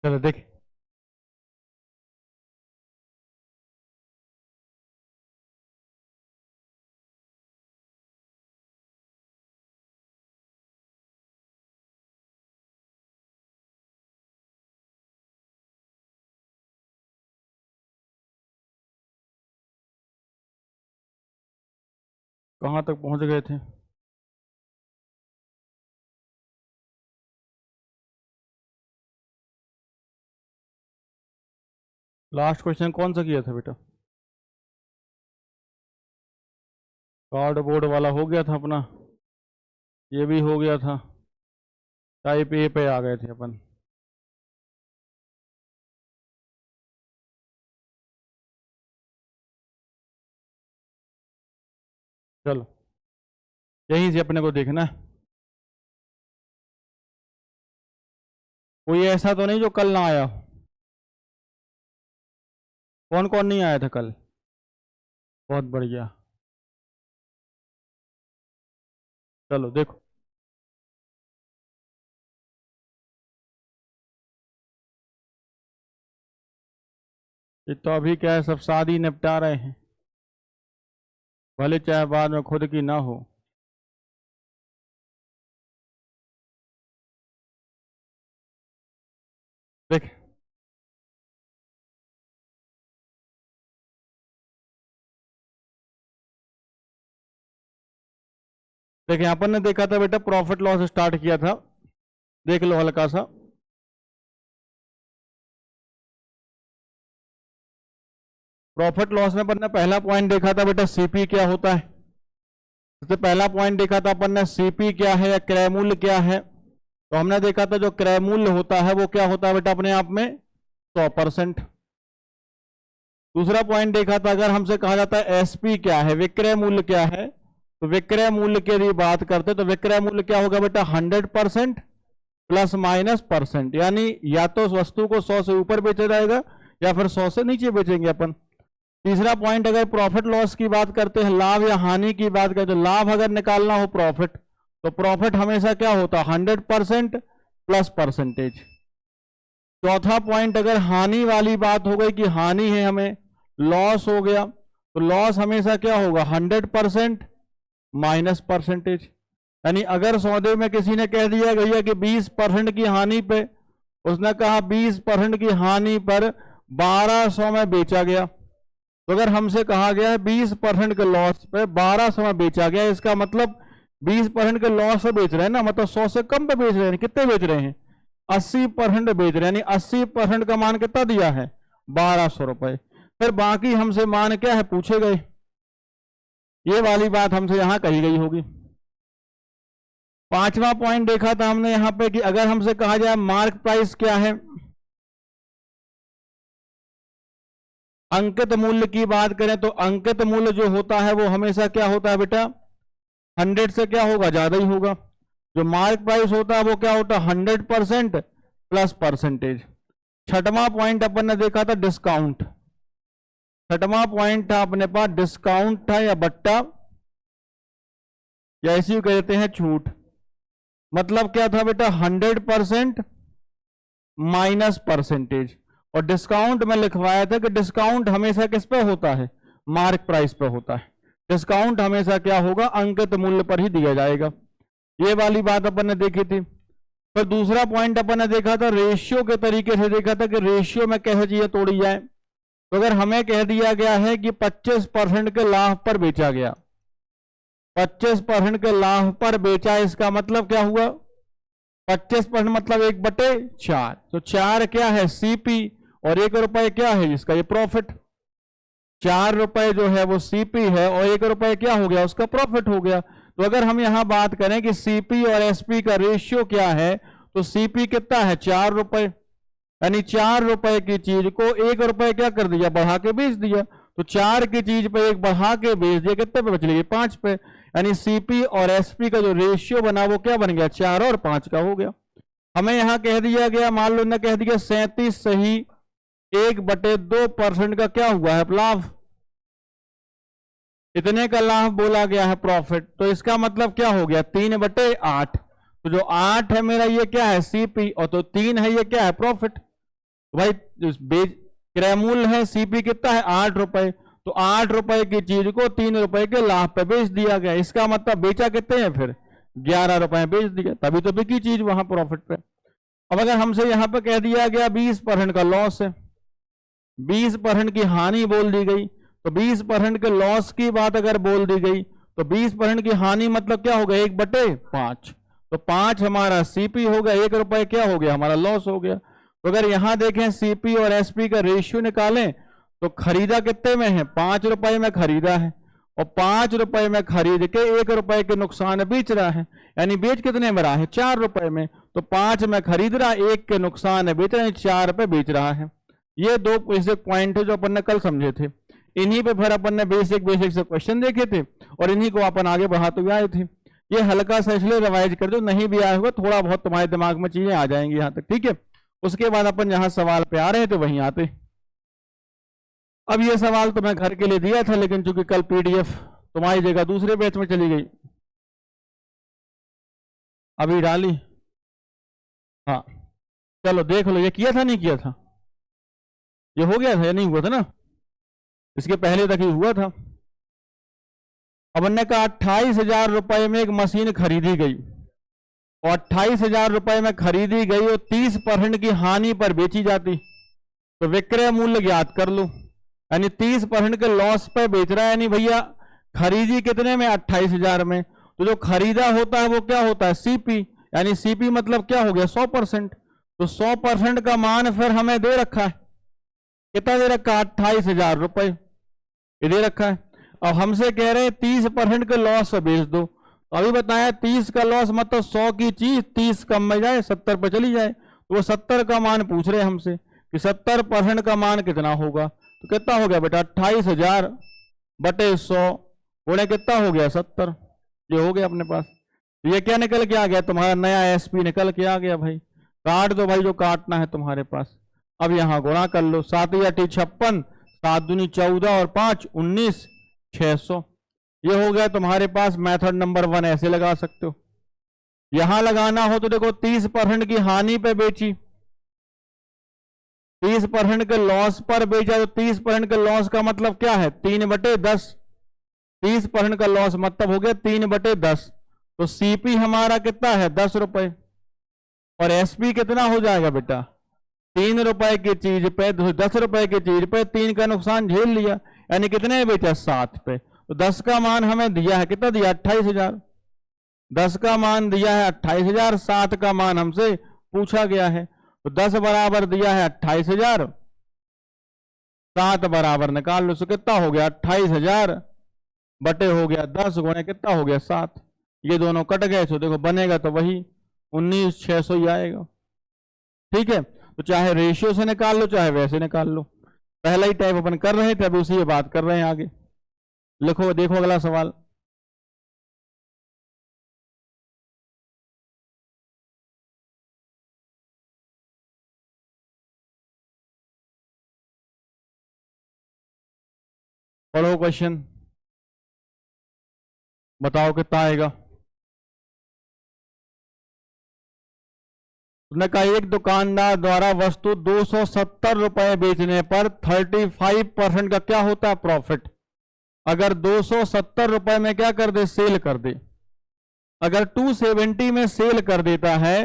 चलो देख, कहाँ तक पहुंच गए थे? लास्ट क्वेश्चन कौन सा किया था बेटा? कार्डबोर्ड वाला हो गया था अपना, ये भी हो गया था, टाइप ए पे आ गए थे अपन। चलो यहीं से अपने को देखना है, कोई ऐसा तो नहीं जो कल ना आया हो। कौन कौन नहीं आया था कल? बहुत बढ़िया। चलो देखो, ये तो अभी क्या है, सब शादी निपटा रहे हैं, भले चाहे बाद में खुद की ना हो। देख देखिए, अपन ने देखा था बेटा, प्रॉफिट लॉस स्टार्ट किया था, देख लो हल्का सा। प्रॉफिट लॉस में अपन ने पहला पॉइंट देखा था बेटा, सीपी क्या होता है। सबसे पहला पॉइंट देखा था अपन ने, सीपी क्या है या क्रय मूल्य क्या है। तो हमने देखा था जो क्रय मूल्य होता है वो क्या होता है बेटा अपने आप में 100%। दूसरा पॉइंट देखा था, अगर हमसे कहा जाता है एसपी क्या है, विक्रय मूल्य क्या है, तो विक्रय मूल्य की यदि बात करते तो विक्रय मूल्य क्या होगा बेटा 100% प्लस माइनस परसेंट, यानी या तो वस्तु को 100 से ऊपर बेचा जाएगा या फिर 100 से नीचे बेचेंगे अपन। तीसरा पॉइंट, अगर प्रॉफिट लॉस की बात करते हैं, लाभ या हानि की बात करते हैं, लाभ अगर निकालना हो प्रॉफिट, तो प्रॉफिट हमेशा क्या होता है 100% प्लस परसेंटेज। चौथा पॉइंट, अगर हानि वाली बात हो गई कि हानि है, हमें लॉस हो गया, तो लॉस हमेशा क्या होगा 100% माइनस परसेंटेज। यानी अगर सौदे में किसी ने कह दिया गया कि 20% की हानि पे, उसने कहा 20% की हानि पर 1200 में बेचा गया, तो अगर हमसे कहा गया है 20% के लॉस पे 1200 में बेचा गया, इसका मतलब 20% के लॉस से बेच रहे हैं ना, मतलब 100 से कम पे बेच रहे हैं। कितने बेच रहे हैं 80% बेच रहे हैं, यानी 80% का मान कितना दिया है 1200 रुपए। फिर बाकी हमसे मान क्या है पूछे गए, ये वाली बात हमसे यहां कही गई होगी। पांचवा पॉइंट देखा था हमने यहां पे कि अगर हमसे कहा जाए मार्क प्राइस क्या है, अंकित मूल्य की बात करें तो अंकित मूल्य जो होता है वो हमेशा क्या होता है बेटा 100 से क्या होगा ज्यादा ही होगा। जो मार्क प्राइस होता है वो क्या होता है 100% प्लस परसेंटेज। छठवां पॉइंट अपन ने देखा था डिस्काउंट, छठवां पॉइंट था अपने पास डिस्काउंट था या बट्टा, या इसी को कहते हैं छूट। मतलब क्या था बेटा 100% माइनस परसेंटेज। और डिस्काउंट में लिखवाया था कि डिस्काउंट हमेशा किस पे होता है मार्क प्राइस पे होता है, डिस्काउंट हमेशा क्या होगा अंकित मूल्य पर ही दिया जाएगा। ये वाली बात अपन ने देखी थी। फिर दूसरा पॉइंट अपन ने देखा था रेशियो के तरीके से, देखा था कि रेशियो में कैसे चीजें तोड़ी जाए। तो अगर हमें कह दिया गया है कि 25% के लाभ पर बेचा गया, 25% के लाभ पर बेचा, इसका मतलब क्या हुआ 25% मतलब 1/4, तो 4 क्या है सीपी और 1 रुपए क्या है इसका ये प्रॉफिट। 4 रुपए जो है वो सीपी है और 1 रुपए क्या हो गया उसका प्रॉफिट हो गया। तो अगर हम यहां बात करें कि सीपी और एसपी का रेशियो क्या है, तो सीपी कितना है 4 रुपए, यानी 4 रुपए की चीज को 1 रुपए क्या कर दिया बढ़ा के बेच दिया। तो 4 की चीज पे 1 बढ़ा के बेच दिया, कितने पे बच गई 5 पे। यानी सीपी और एसपी का जो रेशियो बना वो क्या बन गया 4 और 5 का हो गया। हमें यहां कह दिया गया, मान लो ना कह दिया 37 सही 1/2% का क्या हुआ है लाभ, इतने का लाभ बोला गया है प्रॉफिट। तो इसका मतलब क्या हो गया 3/8। तो जो 8 है मेरा ये क्या है सीपी और तो 3 है ये क्या है प्रॉफिट। तो भाई क्रयमूल्य है सीपी कितना है 8 रुपए, तो 8 रुपए की चीज को 3 रुपए के लाभ पे बेच दिया गया। इसका मतलब बेचा कितने हैं फिर 11 रुपए बेच दिया, तभी तो बिकी चीज वहां प्रॉफिट पे। अब अगर हमसे यहाँ पे कह दिया गया 20% का लॉस है, 20% की हानि बोल दी गई, तो 20% के लॉस की बात अगर बोल दी गई तो 20% की हानि मतलब क्या होगा 1/5, तो 5 हमारा सीपी हो गया, 1 रुपए क्या हो गया हमारा लॉस हो गया। तो अगर यहां देखें सीपी और एसपी का रेशियो निकालें तो खरीदा कितने में है 5 रुपए में खरीदा है, और 5 रुपए में खरीद के 1 रुपए के नुकसान बेच रहा है, यानी बेच कितने में रहा है 4 रुपए में, तो 5 में खरीद रहा, 1 के नुकसान बेच रहा है, 4 पे बेच रहा है। ये दो बेसिक पॉइंट है जो अपन ने कल समझे थे, इन्हीं पे फिर अपन ने बेसिक से क्वेश्चन देखे थे और इन्हीं को अपन आगे बढ़ाते हुए आए थे। ये हल्का सा इसलिए रिवाइज कर दो, नहीं भी आया होगा थोड़ा बहुत तुम्हारे दिमाग में चीजें आ जाएंगी यहाँ तक, ठीक है। उसके बाद अपन जहां सवाल पे आ रहे थे वहीं आते। अब ये सवाल तो मैं घर के लिए दिया था, लेकिन चूंकि कल पीडीएफ तुम्हारी जगह दूसरे बैच में चली गई, अभी डाली। हाँ चलो देख लो, ये किया था नहीं किया था, ये हो गया था या नहीं हुआ था ना, इसके पहले तक ही हुआ था। अब हमने कहा 28,000 रुपए में एक मशीन खरीदी गई और 28,000 रुपए में खरीदी गई और 30% की हानि पर बेची जाती, तो विक्रय मूल्य ज्ञात कर लो, यानी 30% के लॉस पे बेच रहा है, यानी भैया खरीदी कितने में 28,000 में, तो जो खरीदा होता है वो क्या होता है सीपी, यानी सीपी मतलब क्या हो गया 100%, तो 100% का मान फिर हमें दे रखा है, कितना दे रखा है 28,000 रुपए ये दे रखा है। अब हमसे कह रहे हैं 30% के लॉस पे बेच दो, तो अभी बताया 30 का लॉस मतलब 100 की चीज 30 कम में जाए 70 पे चली जाए, तो वो 70 का मान पूछ रहे हैं हमसे कि 70% का मान कितना होगा, तो कितना हो गया बेटा 28,000 बटे 100 गुणे कितना हो गया 70, ये हो गया अपने पास। ये क्या निकल के आ गया तुम्हारा नया एसपी निकल के आ गया भाई, काट दो भाई जो काटना है तुम्हारे पास। अब यहां गुणा कर लो, 7 या 56, 7 दूनी 14 और 5 19, 600, ये हो गया तुम्हारे पास मेथड नंबर 1, ऐसे लगा सकते हो। यहां लगाना हो तो देखो 30% की हानि पे बेची, 30% के लॉस पर बेचा, तो 30% के लॉस का मतलब क्या है 3/10, 30% का लॉस मतलब हो गया 3/10, तो सीपी हमारा कितना है 10 रुपए और एसपी कितना हो जाएगा बेटा 3 रुपए की चीज पे 10 रुपए की चीज पे 3 का नुकसान झेल लिया, यानी कितने बेचा 7 पे, तो 10 का मान हमें दिया है कितना दिया 28,000, 10 का मान दिया है 28,000, 7 का मान हमसे पूछा गया है, तो 10 बराबर दिया है 28,000, 7 बराबर निकाल लो, तो कितना हो गया 28,000 बटे हो गया 10 गुणे कितना हो गया 7, ये दोनों कट गए, तो देखो बनेगा तो वही 19,600 ही आएगा, ठीक है। तो चाहे रेशियो से निकाल लो चाहे वैसे निकाल लो, पहला ही टाइप अपन कर रहे थे अभी उसी की बात कर रहे हैं आगे। लिखो देखो अगला सवाल, पढ़ो क्वेश्चन, बताओ कितना आएगा। तुमने कहा एक दुकानदार द्वारा वस्तु 270 रुपए बेचने पर 35% का क्या होता है प्रॉफिट, अगर 270 रुपए में क्या कर दे सेल कर दे, अगर 270 में सेल कर देता है,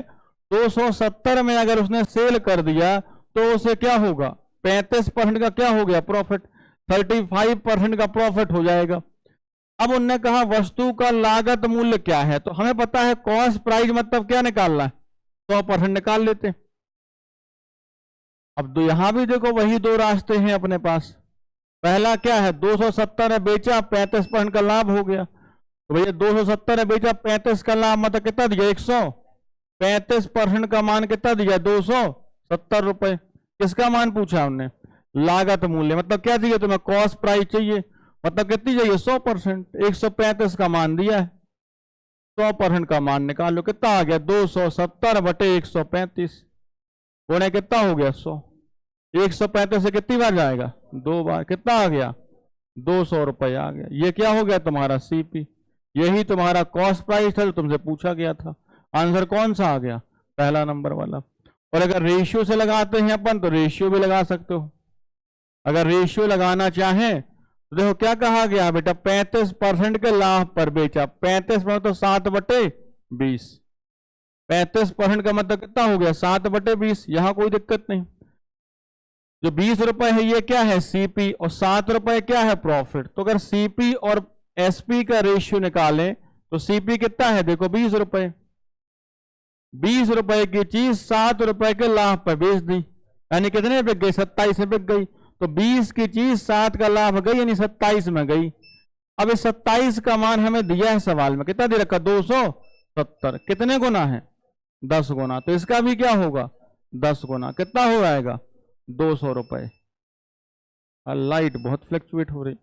270 में अगर उसने सेल कर दिया तो उसे क्या होगा 35% का क्या हो गया प्रॉफिट, 35% का प्रॉफिट हो जाएगा। अब उनने कहा वस्तु का लागत मूल्य क्या है, तो हमें पता है कॉस्ट प्राइस मतलब क्या निकालना है 100% निकाल लेते। अब तो यहां भी देखो वही दो रास्ते हैं अपने पास, पहला क्या है 270 है बेचा 35% का लाभ हो गया, तो भैया 270 है बेचा 35 का लाभ मतलब कितना दिया 100, 35% का मान कितना दिया 270 रुपए, किसका मान पूछा हमने लागत मूल्य, मतलब क्या चाहिए तुम्हें कॉस्ट प्राइस चाहिए, मतलब कितनी चाहिए 100%, 135 का मान दिया है, 100% का मान निकाल लो, कितना आ गया 270 बटे 135 गुणे कितना हो गया 100, 135 से कितनी बार जाएगा 2 बार, कितना आ गया 200 रुपए आ गया। ये क्या हो गया तुम्हारा सीपी, यही तुम्हारा कॉस्ट प्राइस था जो तुमसे पूछा गया था, आंसर कौन सा आ गया पहला नंबर वाला। और अगर रेशियो से लगाते हैं अपन तो रेशियो भी लगा सकते हो। अगर रेशियो लगाना चाहें तो देखो क्या कहा गया बेटा, 35% के लाभ पर बेचा। 35% तो 7/20, 35% का मतलब कितना हो गया, 7/20। यहां कोई दिक्कत नहीं। जो 20 रुपए है ये क्या है, सीपी, और 7 रुपए क्या है, प्रॉफिट। तो अगर सीपी और एसपी का रेशियो निकालें तो सीपी कितना है, देखो 20 रुपए। 20 रुपए की चीज 7 रुपए के लाभ पर बेच दी, यानी कितने बिक गई, 27 में बिक गई। तो 20 की चीज 7 का लाभ गई, यानी 27 में गई। अब इस 27 का मान हमें दिया है सवाल में, कितना दे रखा, 270। कितने गुना है, 10 गुना। तो इसका भी क्या होगा, 10 गुना। कितना हो जाएगा, 200 रुपए। लाइट बहुत फ्लक्चुएट हो रही।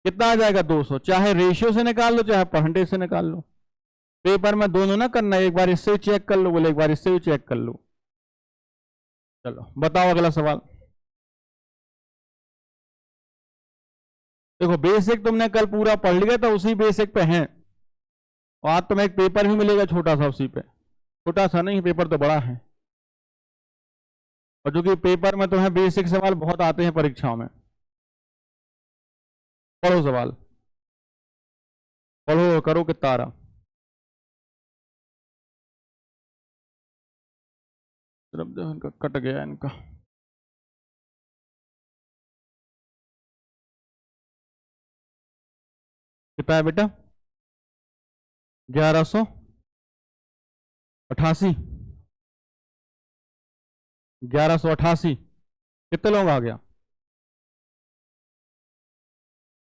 कितना आ जाएगा, 200। चाहे रेशियो से निकाल लो चाहे परसेंटेज से निकाल लो। पेपर में दोनों ना करना, एक बार इससे चेक कर लो, बोले एक बार इससे भी चेक कर लो। चलो बताओ अगला सवाल। देखो बेसिक तुमने कल पूरा पढ़ लिया था, उसी बेसिक पे हैं। और आज तुम्हें एक पेपर भी मिलेगा छोटा सा उसी पे, छोटा सा नहीं, पेपर तो बड़ा है। और जो कि पेपर में तुम्हें बेसिक सवाल बहुत आते हैं परीक्षाओं में। पढ़ो सवाल, पढ़ो, करो कितना आ रहा। इनका कट गया इनका। कितना है बेटा, 1188। 1188 कितने लोग आ गया।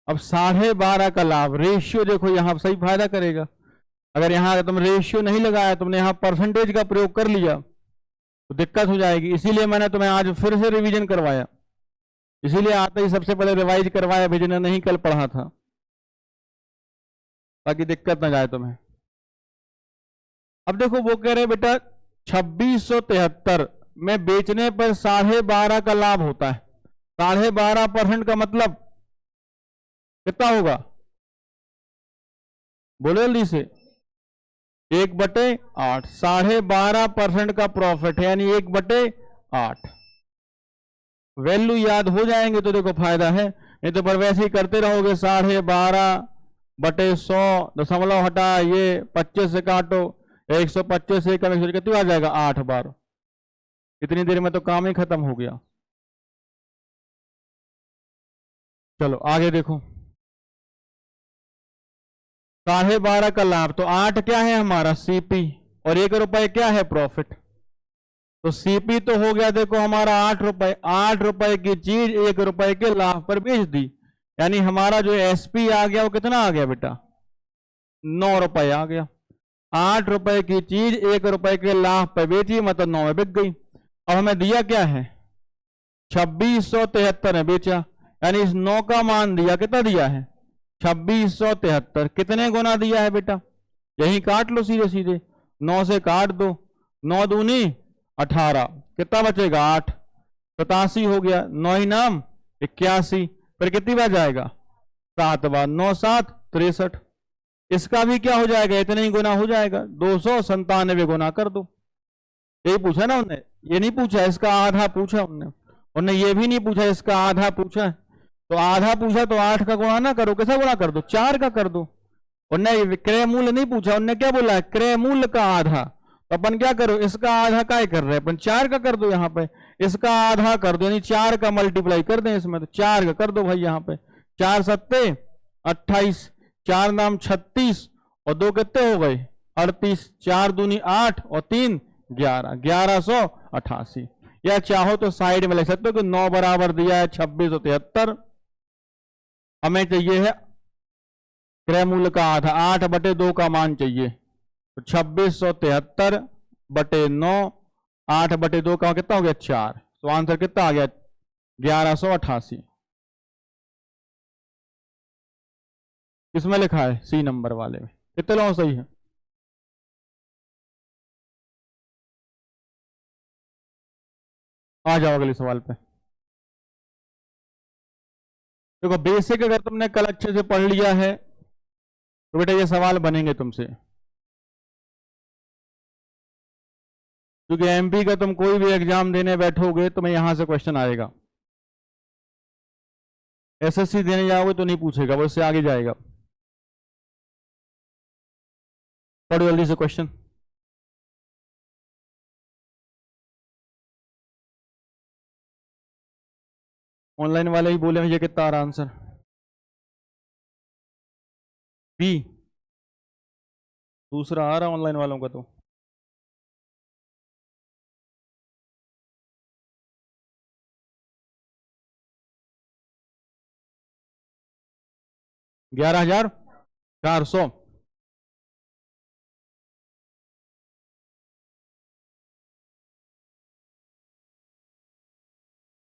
अब 12.5 का लाभ, रेशियो देखो यहां सही फायदा करेगा। अगर यहां तुम रेशियो नहीं लगाया, तुमने यहां परसेंटेज का प्रयोग कर लिया तो दिक्कत हो जाएगी। इसीलिए मैंने तुम्हें आज फिर से रिवीजन करवाया, इसीलिए आते ही सबसे पहले रिवाइज करवाया, जिन्हें नहीं कल पढ़ा था, ताकि दिक्कत ना जाए तुम्हें। अब देखो वो कह रहे बेटा 2673 में बेचने पर 12.5 का लाभ होता है। 12.5% का मतलब कितना होगा, बोलो जल्दी से, 1/8। 12.5% का प्रॉफिट है, यानी 1/8। वैल्यू याद हो जाएंगे तो देखो फायदा है, नहीं तो पर वैसे ही करते रहोगे। 12.5/100, दशमलव हटा ये 25 से काटो, 125 से कम, कितना आ जाएगा, 8 बार। इतनी देर में तो काम ही खत्म हो गया। चलो आगे देखो, 12.5 का लाभ, तो 8 क्या है हमारा सीपी, और 1 रुपए क्या है प्रॉफिट। तो सीपी तो हो गया देखो हमारा 8 रुपए। 8 रुपए की चीज 1 रुपए के लाभ पर बेच दी, यानी हमारा जो एसपी आ गया वो कितना आ गया बेटा, 9 रुपए आ गया। 8 रुपए की चीज 1 रुपए के लाभ पर बेची, मतलब 9 में बिक गई। अब हमें दिया क्या है, 2673 में बेचा, यानी इस 9 का मान दिया, कितना दिया है, 2673। कितने गुना दिया है बेटा, यही काट लो सीधे सीधे, 9 से काट दो, 9 दूनी 18, कितना बचेगा, 8। 87 हो गया, 9 ही नाम 81, फिर कितनी बार जाएगा, 7 बार। 9 7 63। इसका भी क्या हो जाएगा, इतने ही गुना हो जाएगा, 297 गुना कर दो। यही पूछा ना उन्होंने, ये नहीं पूछा इसका आधा पूछा उन्होंने ये भी नहीं पूछा इसका आधा पूछा। तो आधा पूछा तो 8 का गुणा ना करो, कैसा गुणा कर दो, 4 का कर दो। उन्होंने क्रय मूल्य नहीं पूछा, उन्होंने क्या बोला है, क्रय मूल्य का आधा। तो अपन क्या करो, इसका आधा काय कर रहे हैं अपन, 4 का कर दो यहाँ पे, इसका आधा कर दो, यानी 4 का मल्टीप्लाई कर दें इसमें, तो 4 का कर दो भाई यहाँ पे। 4 सत्ते 28, 4 नाम 36, और 2 कितने हो गए, 38। 4 दूनी 8 और 3 11, 1188। या चाहो तो साइड में लिख सकते हो कि 9 बराबर दिया है 2673। हमें चाहिए है क्रय मूल्य का आधा, 8/2 का मान चाहिए। तो 2673/9, 8/2 का कितना हो गया, 4। तो आंसर कितना आ गया, 1188। किसमें लिखा है, सी नंबर वाले में। कितने लोग सही है, आ जाओ अगले सवाल पे। देखो बेसिक अगर तुमने कल अच्छे से पढ़ लिया है तो बेटा ये सवाल बनेंगे तुमसे। क्योंकि एमपी का तुम कोई भी एग्जाम देने बैठोगे तो मैं यहां से क्वेश्चन आएगा, एसएससी देने जाओगे तो नहीं पूछेगा, वो इससे आगे जाएगा। पढ़ो जल्दी से क्वेश्चन। ऑनलाइन वाले ही बोले मुझे कितना आ रहा आंसर, बी। दूसरा आ रहा ऑनलाइन वालों का तो 11,400।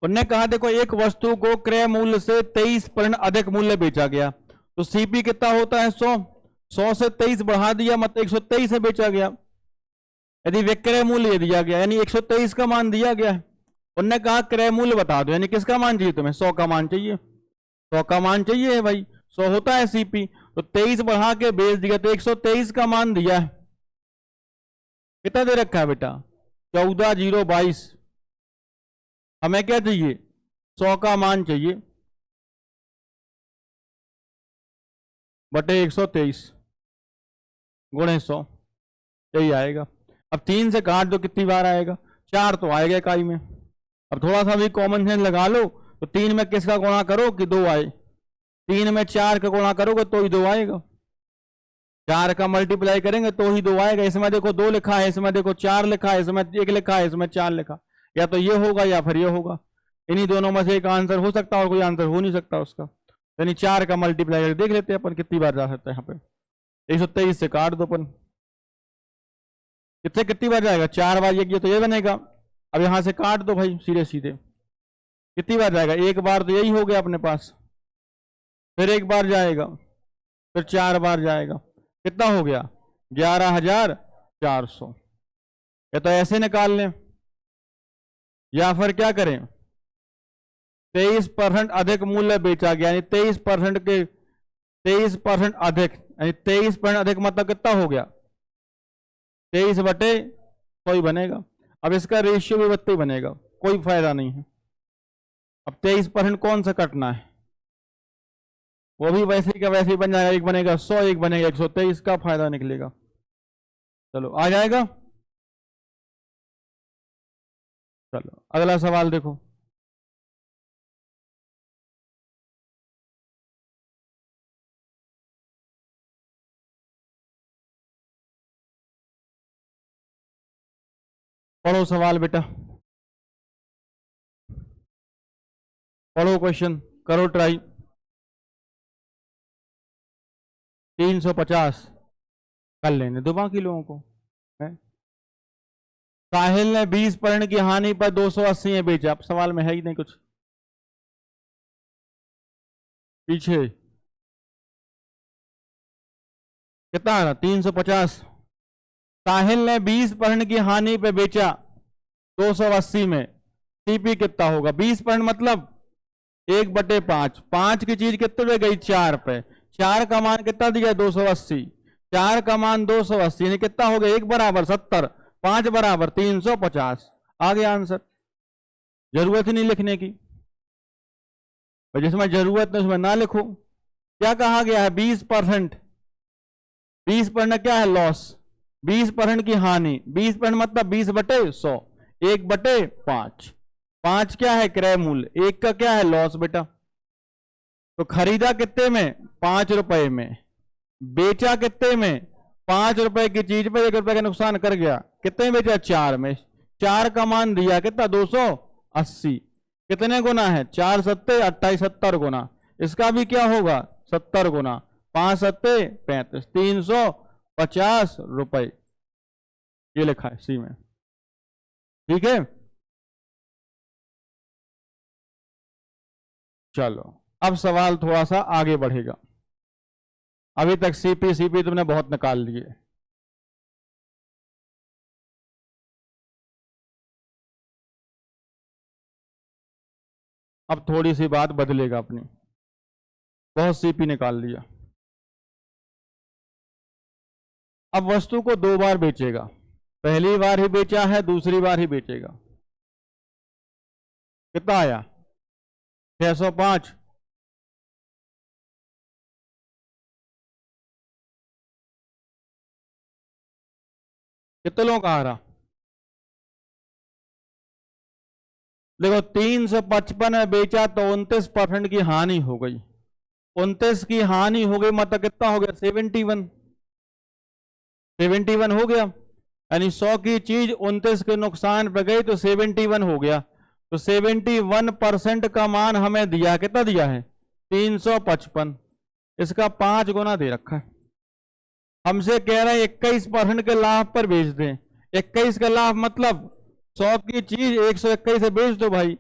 उन्होंने कहा देखो एक वस्तु को क्रय मूल्य से 23% अधिक मूल्य बेचा गया, तो सीपी कितना होता है 100 से 23 बढ़ा दिया मतलब 123 से बेचा गया। यदि विक्रय मूल्य दिया गया यानी 123 का मान दिया गया है, उन्होंने कहा क्रय मूल्य बता दो, यानी किसका मान चाहिए तुम्हें, 100 का मान चाहिए, 100 का मान चाहिए भाई, 100 होता है सीपी, तो 23 बढ़ा के बेच दिया तो 123 का मान दिया है। कितना दे रखा है बेटा 14,022। हमें क्या चाहिए 100 का मान चाहिए बटे 123 गुणे 100, यही आएगा। अब 3 से काट दो कितनी बार आएगा, 4 तो आएगा इकाई में। अब थोड़ा सा भी कॉमन सेंस लगा लो, तो 3 में किसका गुणा करो कि 2 आए, 3 में 4 का गुणा करोगे तो ही 2 आएगा, 4 का मल्टीप्लाई करेंगे तो ही 2 आएगा। इसमें देखो 2 लिखा है, इसमें देखो 4 लिखा है, इसमें 1 लिखा है, इसमें 4 लिखा, या तो ये होगा या फिर ये होगा, इन्हीं दोनों में से एक आंसर हो सकता है और कोई आंसर हो नहीं सकता उसका। यानी 4 का मल्टीप्लाई करके देख लेते हैं अपन कितनी बार जा सकता है। यहाँ पे 123 से काट दो अपन, कितनी बार जाएगा, 4 बार ये तो ये बनेगा। अब यहां से काट दो भाई सीधे सीधे, कितनी बार जाएगा, एक बार तो यही हो गया अपने पास, फिर एक बार जाएगा, फिर 4 बार जाएगा, कितना हो गया 11,400। या तो ऐसे निकाल लें या फिर क्या करें 23% अधिक मूल्य बेचा गया, यानी 23% के 23% अधिक, यानी 23% अधिक मतलब कितना हो गया 23 बटे 100 ही बनेगा। अब इसका रेशियो भी बत्ते ही बनेगा, कोई फायदा नहीं है। अब 23% कौन सा कटना है, वो भी वैसे ही का वैसे ही बन जाएगा, एक बनेगा 100 एक बनेगा 123 का फायदा निकलेगा। चलो आ जाएगा। चलो अगला सवाल देखो, पढ़ो सवाल बेटा, पढ़ो क्वेश्चन, करो ट्राई। 350 कर लेने दो बाकी लोगों को है? साहिल ने 20% की हानि पर 280 में बेचा, अब सवाल में है ही नहीं कुछ पीछे, कितना आ रहा 350। साहिल ने 20% की हानि पे बेचा 280 में, सीपी कितना होगा 20% मतलब 1/5, 5 की चीज कितने पे गई 4 पे, 4 का मान कितना दिया 280, 4 का मान 280 यानी कितना हो गया 1 बराबर 70, 5 बराबर 350, आ गया आंसर। जरूरत ही नहीं लिखने की, और जिसमें जरूरत नहीं उसमें ना लिखो। क्या कहा गया है 20%, 20% क्या है लॉस, 20% की हानि, 20% मतलब 20/100, 1/5, 5 क्या है क्रय मूल्य, 1 का क्या है लॉस बेटा। तो खरीदा कितने में 5 रुपए में, बेचा कितने में 5 रुपए की चीज पे 1 रुपए का नुकसान कर गया, कितने में बेचा 4 में, 4 का मान दिया कितना 280, कितने गुना है 4 सत्ते 28, 70 गुना, इसका भी क्या होगा 70 गुना, 5 सत्ते 35, 350 रुपए, ये लिखा है सी में, ठीक है। चलो अब सवाल थोड़ा सा आगे बढ़ेगा, अभी तक सीपी तुमने बहुत निकाल लिए, अब थोड़ी सी बात बदलेगा अपनी, बहुत सीपी निकाल लिया। अब वस्तु को 2 बार बेचेगा, पहली बार ही बेचा है, दूसरी बार ही बेचेगा। कितना आया? 605। कितने लोगों का आ रहा? देखो 355 में बेचा तो 29% की हानि हो गई। 29 की हानि हो गई मतलब कितना हो गया? 71। 71 हो गया, यानी 100 की चीज 29 के नुकसान पे गई तो 71 हो गया। तो 71% का मान हमें दिया, कितना दिया है? 355। इसका 5 गुना दे रखा है। हमसे कह रहे हैं 21% के लाभ पर बेच दें। 21 का लाभ मतलब 100 की चीज 121 से बेच दो भाई,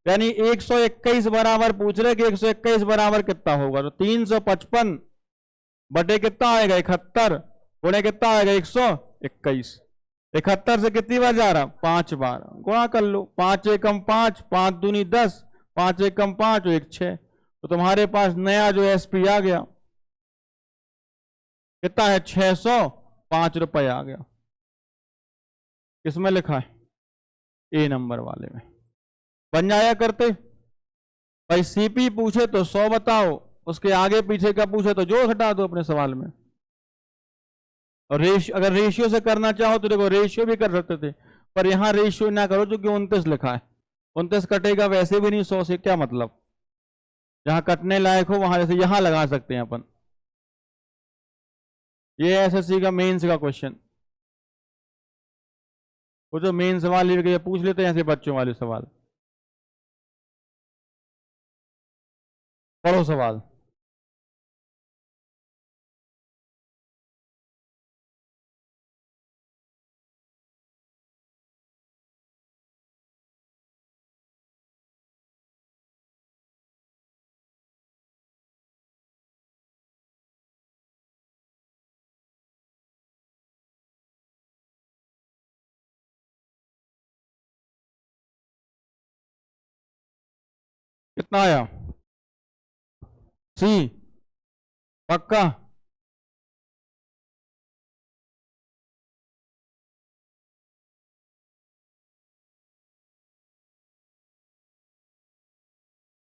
यानी 121 बराबर पूछ रहे कि 121 बराबर कितना होगा। तो 355 बटे कितना आएगा? 71 गुणे कितना आएगा? 121। 71 से कितनी बार जा रहा? 5 बार। गुणा कर लो, 5 एकम 5, 5 दूनी 10, 5 एकम 5 और 1 6। तो तुम्हारे पास नया जो एसपी आ गया कितना है? 605 रुपए आ गया। किसमें लिखा है? ए नंबर वाले में। बन जाया करते भाई। सीपी पूछे तो 100 बताओ, उसके आगे पीछे का पूछे तो जो हटा दो अपने सवाल में। और अगर रेशियो से करना चाहो तो देखो रेशियो भी कर सकते थे, पर यहां रेशियो ना करो क्योंकि 29 लिखा है। 29 कटेगा वैसे भी नहीं 100 से, क्या मतलब? जहां कटने लायक हो वहां, जैसे यहां लगा सकते हैं अपन। ये एसएससी का मेंस का क्वेश्चन, वो जो मेन सवाल लिख पूछ लेते हैं ऐसे बच्चों वाले सवाल। पढ़ो सवाल। कितना आया? सी पक्का?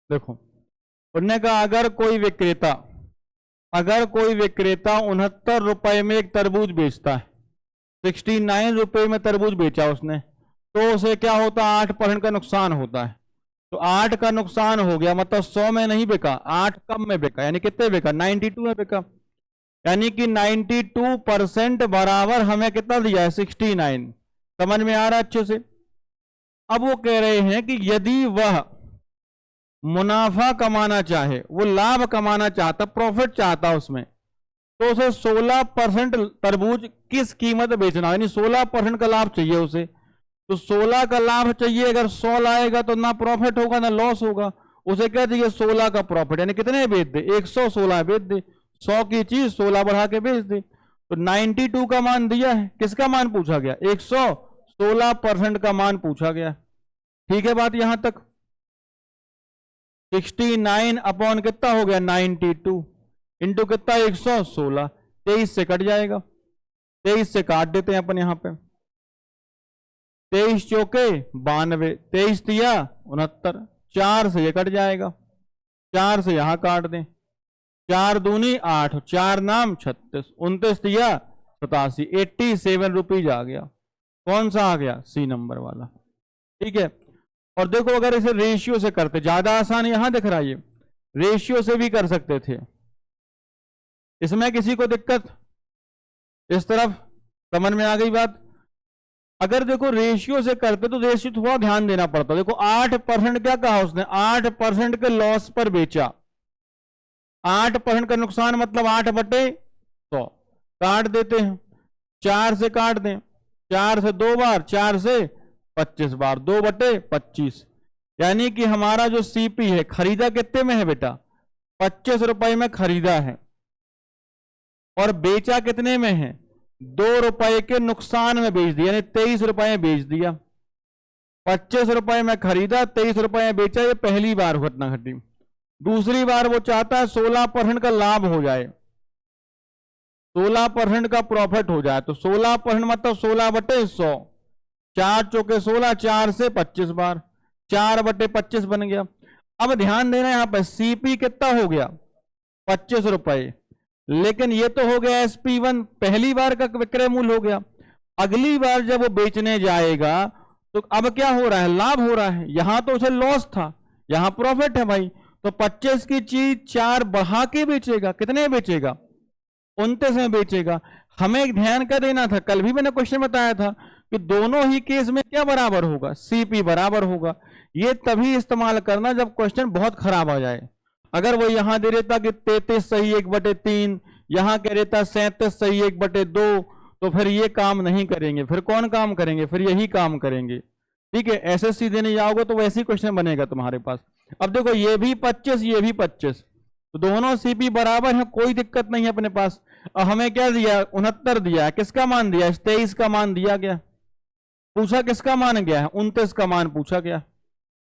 देखो उन्होंने कहा अगर कोई विक्रेता 69 रुपए में एक तरबूज बेचता है, 69 रुपए में तरबूज बेचा उसने, तो उसे क्या होता? 8% का नुकसान होता है। तो 8 का नुकसान हो गया मतलब 100 में नहीं बिका, 8 कम में बिका, यानी कितने बिका? 92 में बिका। यानी कि 92% बराबर हमें कितना दिया है? 69। समझ में आ रहा है अच्छे से? अब वो कह रहे हैं कि यदि वह मुनाफा कमाना चाहे, वो लाभ कमाना चाहता, प्रॉफिट चाहता उसमें, तो उसे 16% तरबूज किस कीमत बेचना, यानी 16% का लाभ चाहिए उसे। तो 16 का लाभ चाहिए, अगर 100 लाएगा तो ना प्रॉफिट होगा ना लॉस होगा। उसे क्या चाहिए? 16 का प्रॉफिट, यानी कितने बेच दे? 116 बेच दे। 100 की चीज 16 बढ़ा के बेच दे। तो 92 का मान दिया है, किसका मान पूछा गया? 116% का मान पूछा गया। ठीक है बात यहां तक? 69 अपॉन कितना हो गया? 92 इंटू कितना? 116। 23 से कट जाएगा, 23 से काट देते हैं अपन यहां पे। 23 चौके 92, 23 दिया 69, 4 से ये कट जाएगा, 4 से यहां काट दें, 4 दूनी 8, 4 नाम 36, 29 दिया 87, 87 रुपीज आ गया। कौन सा आ गया? सी नंबर वाला। ठीक है। और देखो अगर इसे रेशियो से करते, ज्यादा आसान यहां दिख रहा है, ये रेशियो से भी कर सकते थे, इसमें किसी को दिक्कत? इस तरफ समझ में आ गई बात? अगर देखो रेशियो से करते तो रेशियो थोड़ा ध्यान देना पड़ता। देखो 8% क्या कहा उसने? 8% के लॉस पर बेचा। 8% का नुकसान मतलब 8/100। काट देते हैं, 4 से काट दें, 4 से 2 बार, 4 से 25 बार, 2/25। यानी कि हमारा जो सीपी है खरीदा कितने में है बेटा? 25 रुपए में खरीदा है, और बेचा कितने में है? 2 रुपए के नुकसान में बेच दिया, यानी 23 रुपए में बेच दिया। 25 रुपए में खरीदा, 23 रुपए में बेचा। ये पहली बार घटना घटी। दूसरी बार वो चाहता है 16% का लाभ हो जाए, 16% का प्रॉफिट हो जाए तो 16% मतलब 16/100, 4 चौके 16, 4 से 25 बार, 4/25 बन गया। अब ध्यान देना यहां पर सीपी कितना हो गया 25 रुपए, लेकिन ये तो हो गया SP1 पहली बार का विक्रय मूल्य हो गया। अगली बार जब वो बेचने जाएगा तो अब क्या हो रहा है, लाभ हो रहा है। यहां तो उसे लॉस था, यहां प्रॉफिट है भाई, तो 25 की चीज 4 बढ़ा के बेचेगा, कितने बेचेगा 29 में बेचेगा। हमें ध्यान कर देना था, कल भी मैंने क्वेश्चन बताया था कि दोनों ही केस में क्या बराबर होगा, सीपी बराबर होगा। ये तभी इस्तेमाल करना जब क्वेश्चन बहुत खराब आ जाए। अगर वो यहां दे देता कि 33 सही 1/3, यहां कह देता 37 सही 1/2, तो फिर ये काम नहीं करेंगे। फिर कौन काम करेंगे, फिर यही काम करेंगे। ठीक है, एसएससी देने जाओगे तो वैसे ही क्वेश्चन बनेगा तुम्हारे पास। अब देखो ये भी 25, ये भी 25, तो दोनों सीपी बराबर है, कोई दिक्कत नहीं है अपने पास। अब हमें क्या दिया 69 दिया है, किसका मान दिया 23 का मान दिया गया, पूछा किसका मान गया है 29 का मान पूछा गया।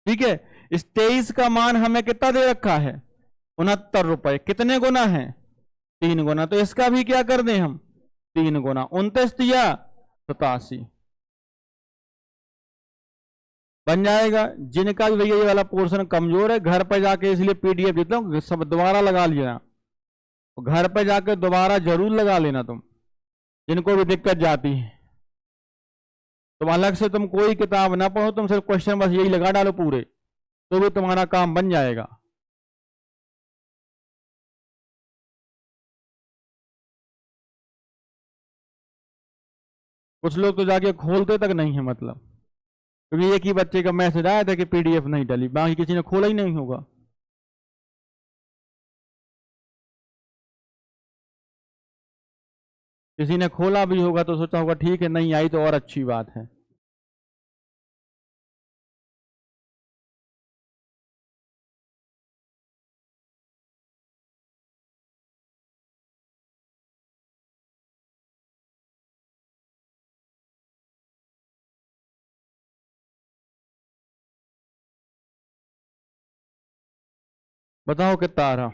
ठीक है, इस 23 का मान हमें कितना दे रखा है 69 रुपए, कितने गुना है 3 गुना, तो इसका भी क्या कर दें हम 3 गुना, 29 दिया 87 बन जाएगा। जिनका भी भैया ये वाला पोर्शन कमजोर है घर पर जाके, इसलिए पीडीएफ देता हूं सब दोबारा लगा लेना, घर पर जाके दोबारा जरूर लगा लेना तुम, जिनको भी दिक्कत जाती है। तुम अलग से तुम कोई किताब ना पढ़ो, तुम सिर्फ क्वेश्चन बस यही लगा डालो पूरे, तो भी तुम्हारा काम बन जाएगा। कुछ लोग तो जाके खोलते तक नहीं है, मतलब क्योंकि एक ही बच्चे का मैसेज आया था कि पीडीएफ नहीं डली, बाकी किसी ने खोला ही नहीं होगा। किसी ने खोला भी होगा तो सोचा होगा ठीक है, नहीं आई तो और अच्छी बात है। बताओ कितना आ रहा,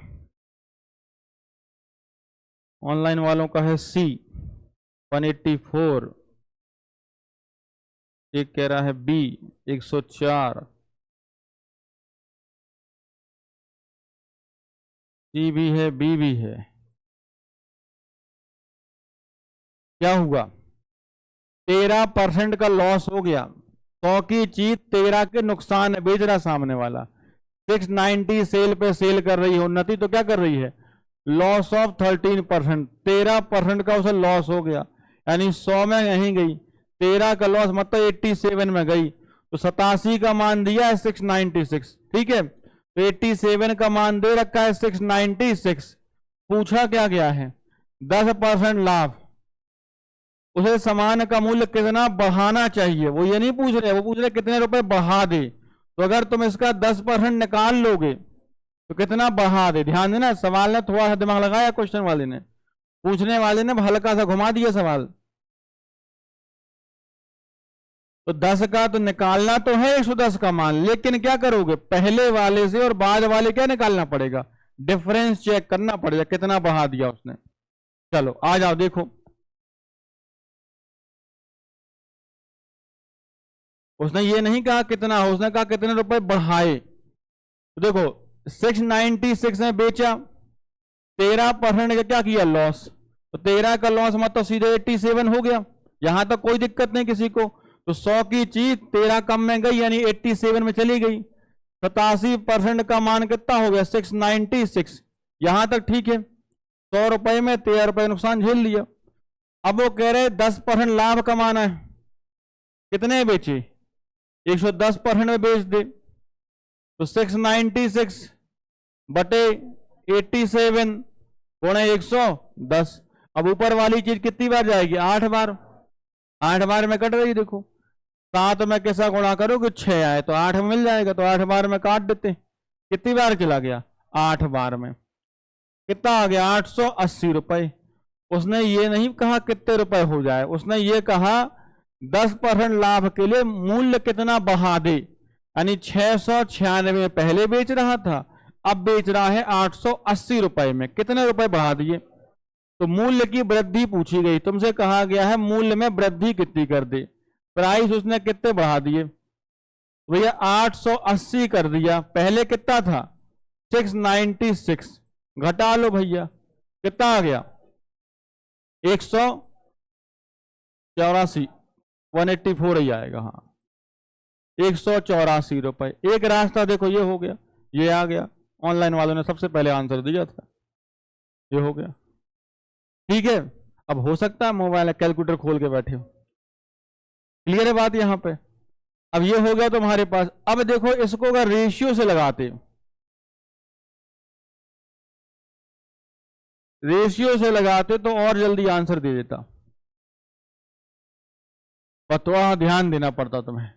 ऑनलाइन वालों का है सी 184, एक कह रहा है बी 104, सी भी है बी भी है। क्या हुआ 13% का लॉस हो गया, 100 की चीज 13 के नुकसान है, बेच रहा सामने वाला। 690 सेल पे सेल कर रही है उन्नति, तो क्या कर रही है लॉस ऑफ 13%, 13% का उसे लॉस हो गया, यानी 100 में यहीं गई, 13 का लॉस मतलब 87 में गई, तो 87 का मान दिया है 696। ठीक है, तो 87 का मान दे रखा है 696, पूछा क्या गया है 10% लाभ, उसे सामान का मूल्य कितना बढ़ाना चाहिए, वो ये नहीं पूछ रहे, वो पूछ रहे कितने रुपए बढ़ा दे। तो अगर तुम इसका 10% निकाल लोगे तो कितना बढ़ा दे, ध्यान देना सवाल ने थोड़ा सा दिमाग लगाया, क्वेश्चन वाले ने, पूछने वाले ने हल्का सा घुमा दिया सवाल। तो 10 का तो निकालना तो है 110 का मान, लेकिन क्या करोगे पहले वाले से और बाद वाले क्या निकालना पड़ेगा, डिफरेंस चेक करना पड़ेगा कितना बढ़ा दिया उसने। चलो आ जाओ देखो, उसने ये नहीं कहा कितना हो, उसने कहा कितने रुपए बढ़ाए। तो देखो 696 में बेचा, 13% का क्या किया लॉस, तो 13 का लॉस मतलब सीधे 87 हो गया, यहां तक कोई दिक्कत नहीं किसी को। तो 100 की चीज 13 कम में गई यानी 87 में चली गई, 87% का मान कितना हो गया 696, यहां तक ठीक है। 100 रुपए में 13 रुपए नुकसान झेल लिया। अब वो कह रहे 10% लाभ कमाना है, कितने बेचे 110% में बेच दे, तो 696 बटे 87 गुणे 110। अब ऊपर वाली चीज कितनी बार जाएगी 8 बार, 8 बार में कट रही, देखो 7 में कैसा गुणा करो कि 6 आए तो 8 में मिल जाएगा, तो 8 बार में काट देते, कितनी बार चला गया 8 बार में, कितना आ गया 880 रुपए। उसने ये नहीं कहा कितने रुपए हो जाए, उसने ये कहा 10% लाभ के लिए मूल्य कितना बढ़ा दे, यानी 696 में पहले बेच रहा था, अब बेच रहा है 880 रुपए में, कितने रुपए बढ़ा दिए तो मूल्य की वृद्धि पूछी गई, तुमसे कहा गया है मूल्य में वृद्धि कितनी कर दे। प्राइस उसने कितने बढ़ा दिए भैया, 880 कर दिया। पहले कितना था 696, घटा लो भैया, कितना आ गया 184, 184 ही आएगा। हाँ 184 रुपए। एक रास्ता देखो ये हो गया, ये आ गया, ऑनलाइन वालों ने सबसे पहले आंसर दिया था, ये हो गया। ठीक है, अब हो सकता है मोबाइल कैलकुलेटर खोल के बैठे हो। क्लियर है बात यहां पे। अब ये हो गया तुम्हारे पास। अब देखो इसको अगर रेशियो से लगाते, रेशियो से लगाते तो और जल्दी आंसर दे देता, पर थोड़ा ध्यान देना पड़ता तुम्हें।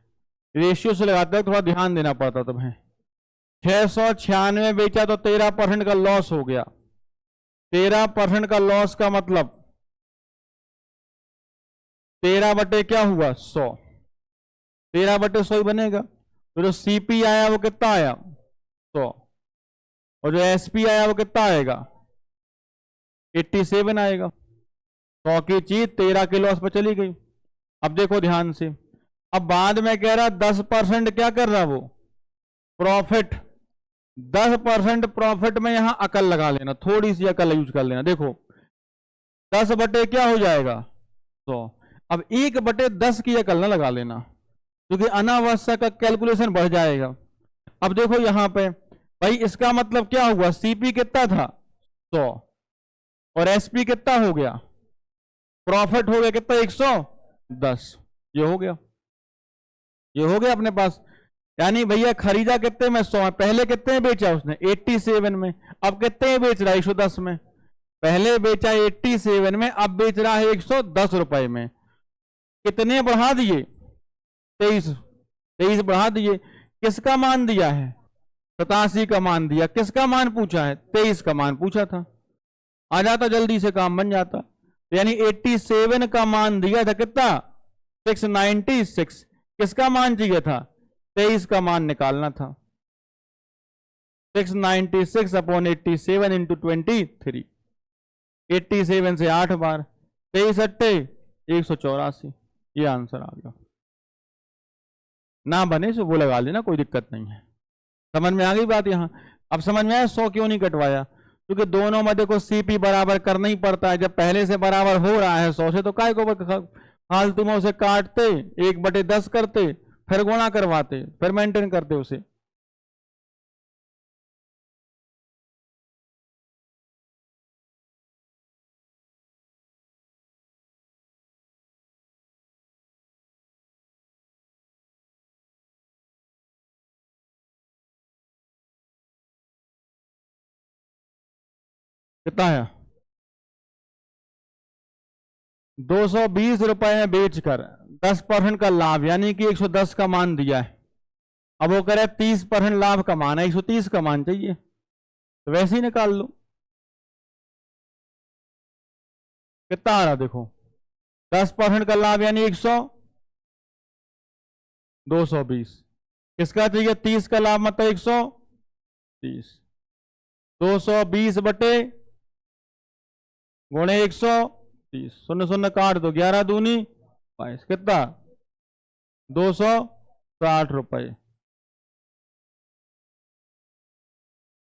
रेशियो से लगाते हो थोड़ा ध्यान देना पड़ता तुम्हें। 696 बेचा तो 13% का लॉस हो गया। 13% का लॉस का मतलब 13 बटे क्या हुआ 100, 13 बटे 100 ही बनेगा। तो जो सीपी आया वो कितना आया 100, और जो एसपी आया वो कितना आएगा 87 आएगा। 100 की चीज 13 के लॉस पर चली गई। अब देखो ध्यान से, अब बाद में कह रहा 10% क्या कर रहा वो प्रॉफिट। 10% प्रॉफिट में यहां अकल लगा लेना, थोड़ी सी अकल यूज कर लेना। देखो 10 बटे क्या हो जाएगा 100। अब 1 बटे 10 की अकल ना लगा लेना, क्योंकि अनावश्यक कैलकुलेशन बढ़ जाएगा। अब देखो यहां पे भाई, इसका मतलब क्या हुआ, सीपी कितना था 100 और एसपी कितना हो गया, प्रॉफिट हो गया कितना 110। ये हो गया, ये हो गया अपने पास। यानी भैया खरीदा कितने में 100 में, पहले कितने में बेचा उसने 87 में, अब कितने में बेच रहा है 110 में। पहले बेचा 87 में, अब बेच रहा है 110 रुपए में। कितने बढ़ा दिए 23, 23 बढ़ा दिए। किसका मान दिया है 87 का मान दिया, किसका मान पूछा है 23 का मान पूछा था। आ जाता जल्दी से, काम बन जाता। यानी 87 का मान दिया था कितना 696, किसका मान चाहिए था 23 का मान निकालना था। 696 अपॉन 87 इंटू 23, 87 से 8 बार, 23 अट्टे 184, ये आंसर आ गया। ना बने सो वो लगा लेना, कोई दिक्कत नहीं है। समझ में आ गई बात यहां। अब समझ में आया 100 क्यों नहीं कटवाया, क्योंकि दोनों में देखो सीपी बराबर करना ही पड़ता है। जब पहले से बराबर हो रहा है 100 से, तो काय को फालतू में उसे काटते, 1/10 करते, फिर गुणा करवाते, फिर मेंटेन करते उसे। कितना है 220 रुपए में बेचकर 10% का लाभ, यानी कि 110 का मान दिया है। अब वो करे 30% लाभ कमाना है, 130 का मान चाहिए, तो वैसे ही निकाल लो। कितना आ रहा देखो, 10% का लाभ यानी 100, 220। किसका चाहिए 30 का लाभ मतलब 130, 220 बटे गुणे 130, 0 काट दो, 11 दूनी 22, कितना 260 रुपए।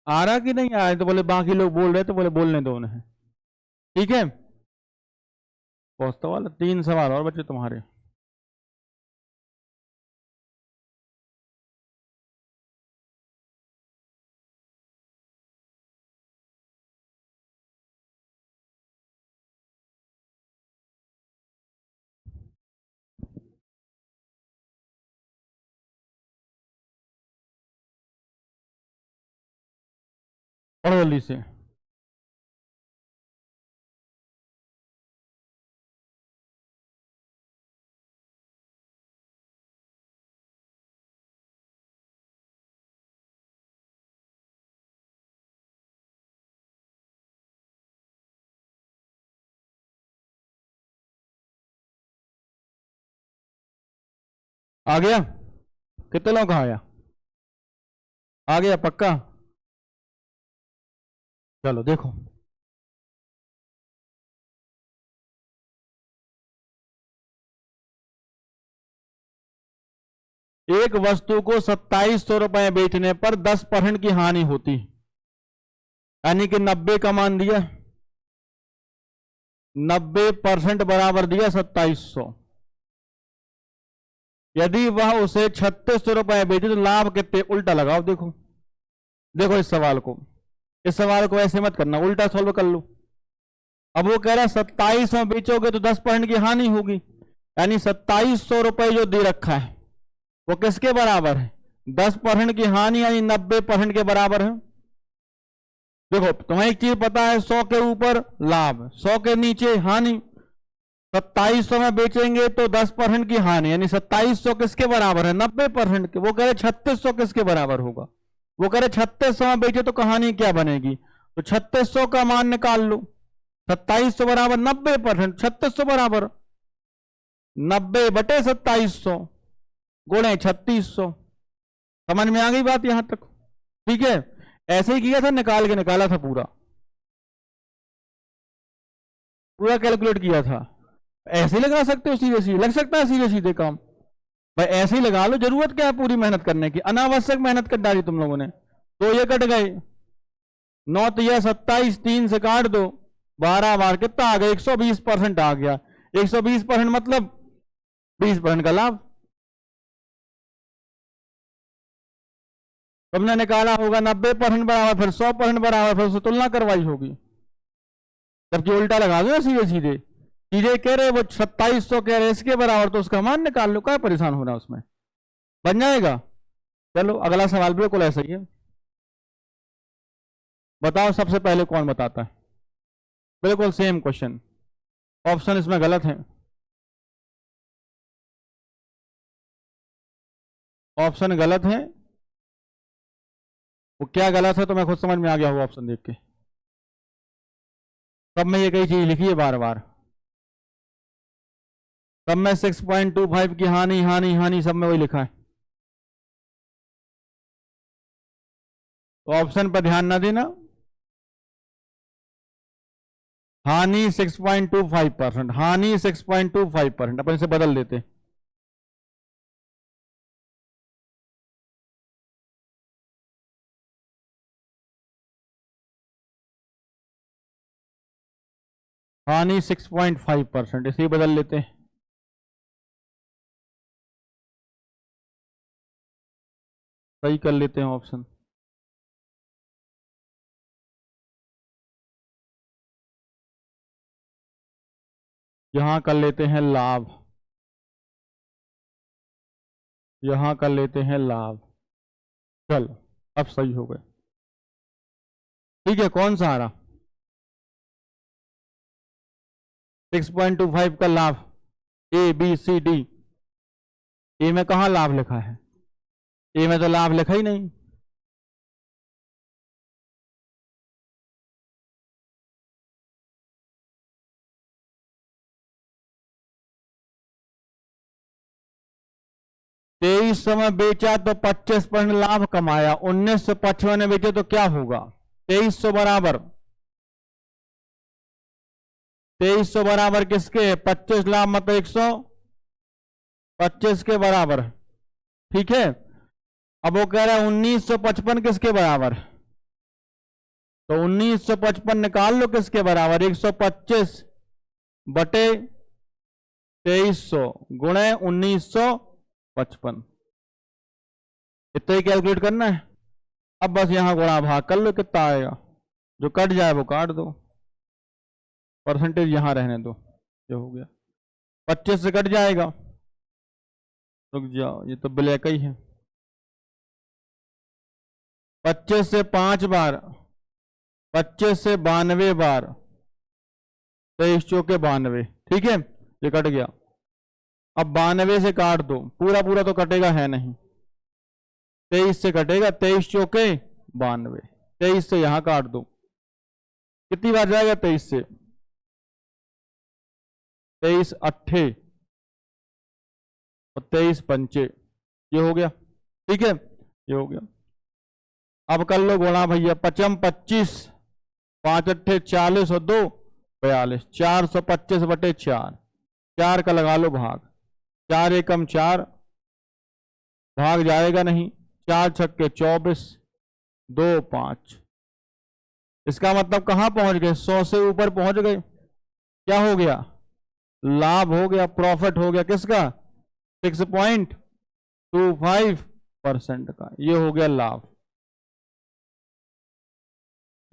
आ रहा कि नहीं आ रहा, तो बोले बाकी लोग बोल रहे, तो बोले बोलने दो उन्हें। ठीक है, पहुंचता वाला 3 सवाल और बच्चे तुम्हारे। और जल्दी से। आ गया, कितने लोग आया, आ गया पक्का। चलो देखो, एक वस्तु को 2700 रुपए बेचने पर 10% की हानि होती, यानी कि 90 का मान दिया, 90% बराबर दिया 2700। यदि वह उसे 3600 रुपए बेचे तो लाभ कितने, उल्टा लगाओ। देखो देखो इस सवाल को ऐसे मत करना, उल्टा सॉल्व कर लो। अब वो कह रहा है 2700 बेचोगे तो 10% की हानि होगी, यानी 2700 रुपए जो दे रखा है वो किसके बराबर है, 10% की हानि, यानी 90% के बराबर है। देखो तुम्हें एक चीज पता है, 100 के ऊपर लाभ, 100 के नीचे हानि। 2700 में बेचेंगे तो 10% की हानि, यानी 2700 किसके बराबर है, 90% के। वो कह रहे 3600 किसके बराबर होगा, वो कह रहे 3600 में बेचे तो कहानी क्या बनेगी, तो 3600 का मान निकाल लो। 2700 बराबर 90%, 3600 बराबर 90/2700 गुणे 3600। समझ में आ गई बात यहां तक, ठीक है। ऐसे ही किया था, निकाला था, पूरा कैलकुलेट किया था। ऐसे ही लगा सकते हो, सीधे सीधे लग सकता है, सीधे सीधे काम भाई ऐसे ही लगा लो। जरूरत क्या है पूरी मेहनत करने की, अनावश्यक मेहनत कर डाली तुम लोगों ने। तो ये कट गए, 9 या 27, 3 से काट दो, 12 बार कितना आ गया, 120% आ गया। 120% मतलब 20% का लाभ। तुमने निकाला होगा 90% बराबर, फिर 100% बराबर, फिर उससे तुलना करवाई होगी। जबकि उल्टा लगा दो सीधे सीधे, सीधे कह रहे वो 2700 कह रहे इसके बराबर, तो उसका मान निकाल लो, क्या परेशान होना उसमें, बन जाएगा। चलो अगला सवाल बिल्कुल ऐसा ही है। बताओ सबसे पहले कौन बताता है, बिल्कुल सेम क्वेश्चन, ऑप्शन इसमें गलत है, ऑप्शन गलत है। वो क्या गलत है तो मैं खुद समझ में आ गया हूँ ऑप्शन देख के। सब में ये कई चीज लिखी है बार बार, सब में 6.25 की हानि हानि हानि, सब में वही लिखा है। तो ऑप्शन पर ध्यान ना देना, हानि 6.25%, हानि 6.25%, अपन इसे बदल देते। हानि 6.5%, इसे बदल लेते हैं। सही कर लेते हैं ऑप्शन। यहां कर लेते हैं लाभ, यहां कर लेते हैं लाभ। चलो अब सही हो गए, ठीक है। कौन सा आ रहा, 6.25 का लाभ, ए बी सी डी। ए में कहा लाभ लिखा है, ए में तो लाभ लिखा ही नहीं। तेईस सौ में बेचा तो 25% लाभ कमाया, 1955 में बेचे तो क्या होगा, 2300 बराबर, 2300 बराबर किसके, 25 लाभ मतलब 125 के बराबर, ठीक है। अब वो कह रहा है 1955 किसके बराबर, तो 1955 निकाल लो किसके बराबर, 125 बटे 2300 गुणे 1955, इतना ही कैलकुलेट करना है। अब बस यहां गुणा भाग कर लो, कितना आएगा, जो कट जाए वो काट दो, परसेंटेज यहां रहने दो, ये हो गया। 25 से कट जाएगा, रुक जाओ ये तो ब्लैक ही है। 25 से 5 बार, 25 से 92 बार, 23 चौके 92, ठीक है, ये कट गया। अब 92 से काट दो, पूरा पूरा तो कटेगा है नहीं, 23 से कटेगा, 23 चौके 92, 23 से यहां काट दो, कितनी बार जाएगा 23 से, 23 अट्ठे और 23 पंचे, ये हो गया, ठीक है, ये हो गया। अब कर लो गुणा भैया, 55 25, 5 अट्ठे 40 और 2 42, 425 बटे 4, 4 का लगा लो भाग, 4 एकम 4, भाग जाएगा नहीं, 4 छक्के 24, 2 5। इसका मतलब कहां पहुंच गए, 100 से ऊपर पहुंच गए। क्या हो गया, लाभ हो गया, प्रॉफिट हो गया किसका, 6.25% का, ये हो गया लाभ।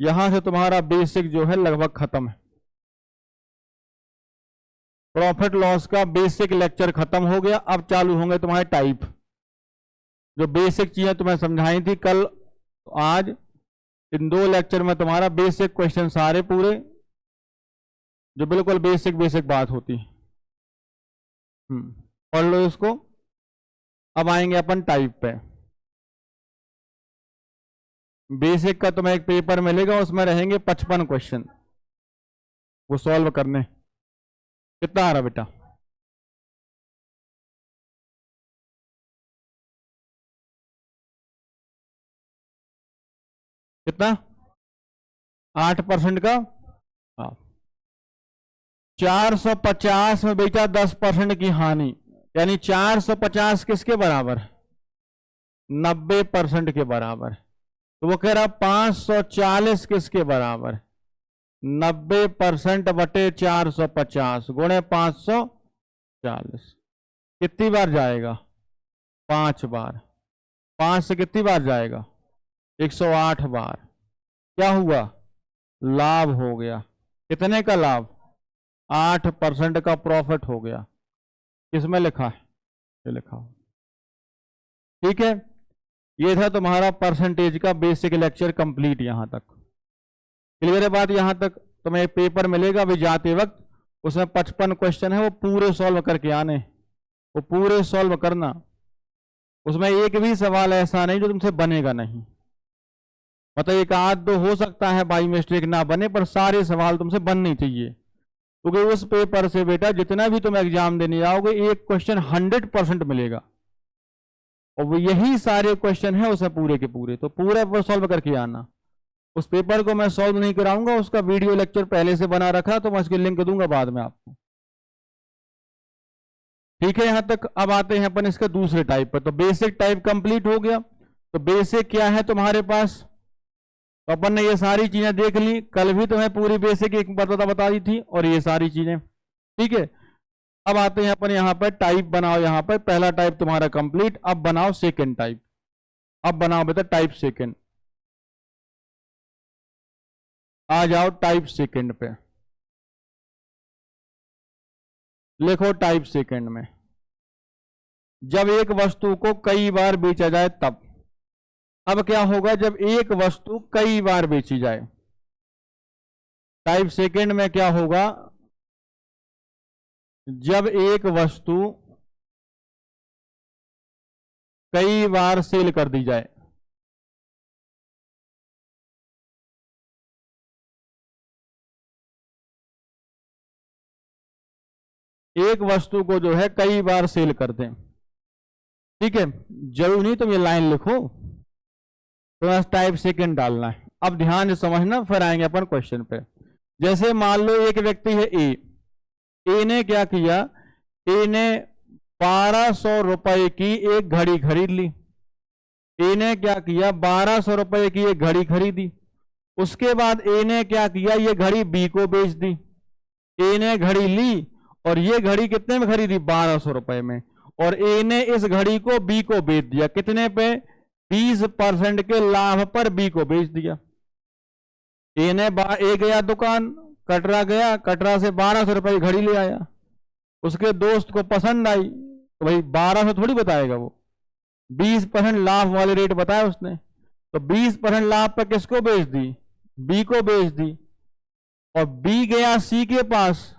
यहां से तुम्हारा बेसिक जो है लगभग खत्म है। प्रॉफिट लॉस का बेसिक लेक्चर खत्म हो गया। अब चालू होंगे तुम्हारे टाइप। जो बेसिक चीजें तुम्हें समझाई थी कल, आज इन 2 लेक्चर में तुम्हारा बेसिक क्वेश्चन सारे पूरे, जो बिल्कुल बेसिक बेसिक बात होती है। पढ़ लो इसको। अब आएंगे अपन टाइप पे। बेसिक का तुम्हें एक पेपर मिलेगा, उसमें रहेंगे 55 क्वेश्चन, वो सॉल्व करने। कितना आ रहा बेटा, कितना, 8% का। हाँ, 450 में बेटा 10% की हानि, यानी 450 किसके बराबर, 90% के बराबर। तो वो कह रहा 540 किसके बराबर, 90% बटे 450 गुणे 540। कितनी बार जाएगा, 5 बार। 5 से कितनी बार जाएगा, 108 बार। क्या हुआ, लाभ हो गया। कितने का लाभ, 8% का प्रॉफिट हो गया। किसमें लिखा है, ये लिखा हो। ठीक है, ये था तुम्हारा परसेंटेज का बेसिक लेक्चर कंप्लीट। यहां तक क्लियर है बात। यहां तक तुम्हें एक पेपर मिलेगा भी जाते वक्त, उसमें 55 क्वेश्चन है, वो पूरे सॉल्व करके आने, वो पूरे सॉल्व करना। उसमें एक भी सवाल ऐसा नहीं जो तुमसे बनेगा नहीं। मतलब एक आध दो हो सकता है बाई मिस्टेक ना बने, पर सारे सवाल तुमसे बनने चाहिए। क्योंकि उस पेपर से बेटा जितना भी तुम एग्जाम देने जाओगे, एक क्वेश्चन 100% मिलेगा, और वो यही सारे क्वेश्चन है उसमें पूरे के पूरे। तो पूरा सॉल्व करके आना। उस पेपर को मैं सॉल्व नहीं कराऊंगा, उसका वीडियो लेक्चर पहले से बना रखा, तो मैं उसकी लिंक दूंगा बाद में आपको। ठीक है, यहां तक। अब आते हैं अपन इसके दूसरे टाइप पर। तो बेसिक टाइप कंप्लीट हो गया। तो बेसिक क्या है तुम्हारे पास, तो अपन ने ये सारी चीजें देख ली। कल भी तुम्हें पूरी बेसिक एक बता दी थी, और ये सारी चीजें। ठीक है, अब आते हैं अपन यहां पर टाइप बनाओ। यहां पर पहला टाइप तुम्हारा कंप्लीट। अब बनाओ सेकंड टाइप। अब बनाओ बेटा टाइप सेकंड। आ जाओ टाइप सेकंड पे, लिखो टाइप सेकंड में, जब एक वस्तु को कई बार बेचा जाए तब। अब क्या होगा जब एक वस्तु कई बार बेची जाए, टाइप सेकंड में क्या होगा, जब एक वस्तु कई बार सेल कर दी जाए। एक वस्तु को जो है कई बार सेल कर दें। ठीक है, जरूर नहीं तुम ये लाइन लिखो, तो टाइप सेकंड डालना है। अब ध्यान से समझना, फिर आएंगे अपन क्वेश्चन पे। जैसे मान लो एक व्यक्ति है ए ने क्या किया, ए ने 1200 रुपए की एक घड़ी खरीद ली। ए ने क्या किया, 1200 रुपए की एक घड़ी खरीदी। उसके बाद ए ने क्या किया, ये घड़ी बी को बेच दी। ए ने घड़ी ली और ये घड़ी कितने में खरीदी, 1200 रुपए में, और ए ने इस घड़ी को बी को बेच दिया। कितने पे, 20% के लाभ पर बी को बेच दिया। ए गया दुकान, कटरा गया, कटरा से 1200 रुपए की घड़ी ले आया। उसके दोस्त को पसंद आई, तो भाई 1200 थोड़ी बताएगा वो, 20% लाभ वाले रेट बताया उसने। तो 20% लाभ पर किसको बेच दी, बी को बेच दी। और बी गया सी के पास,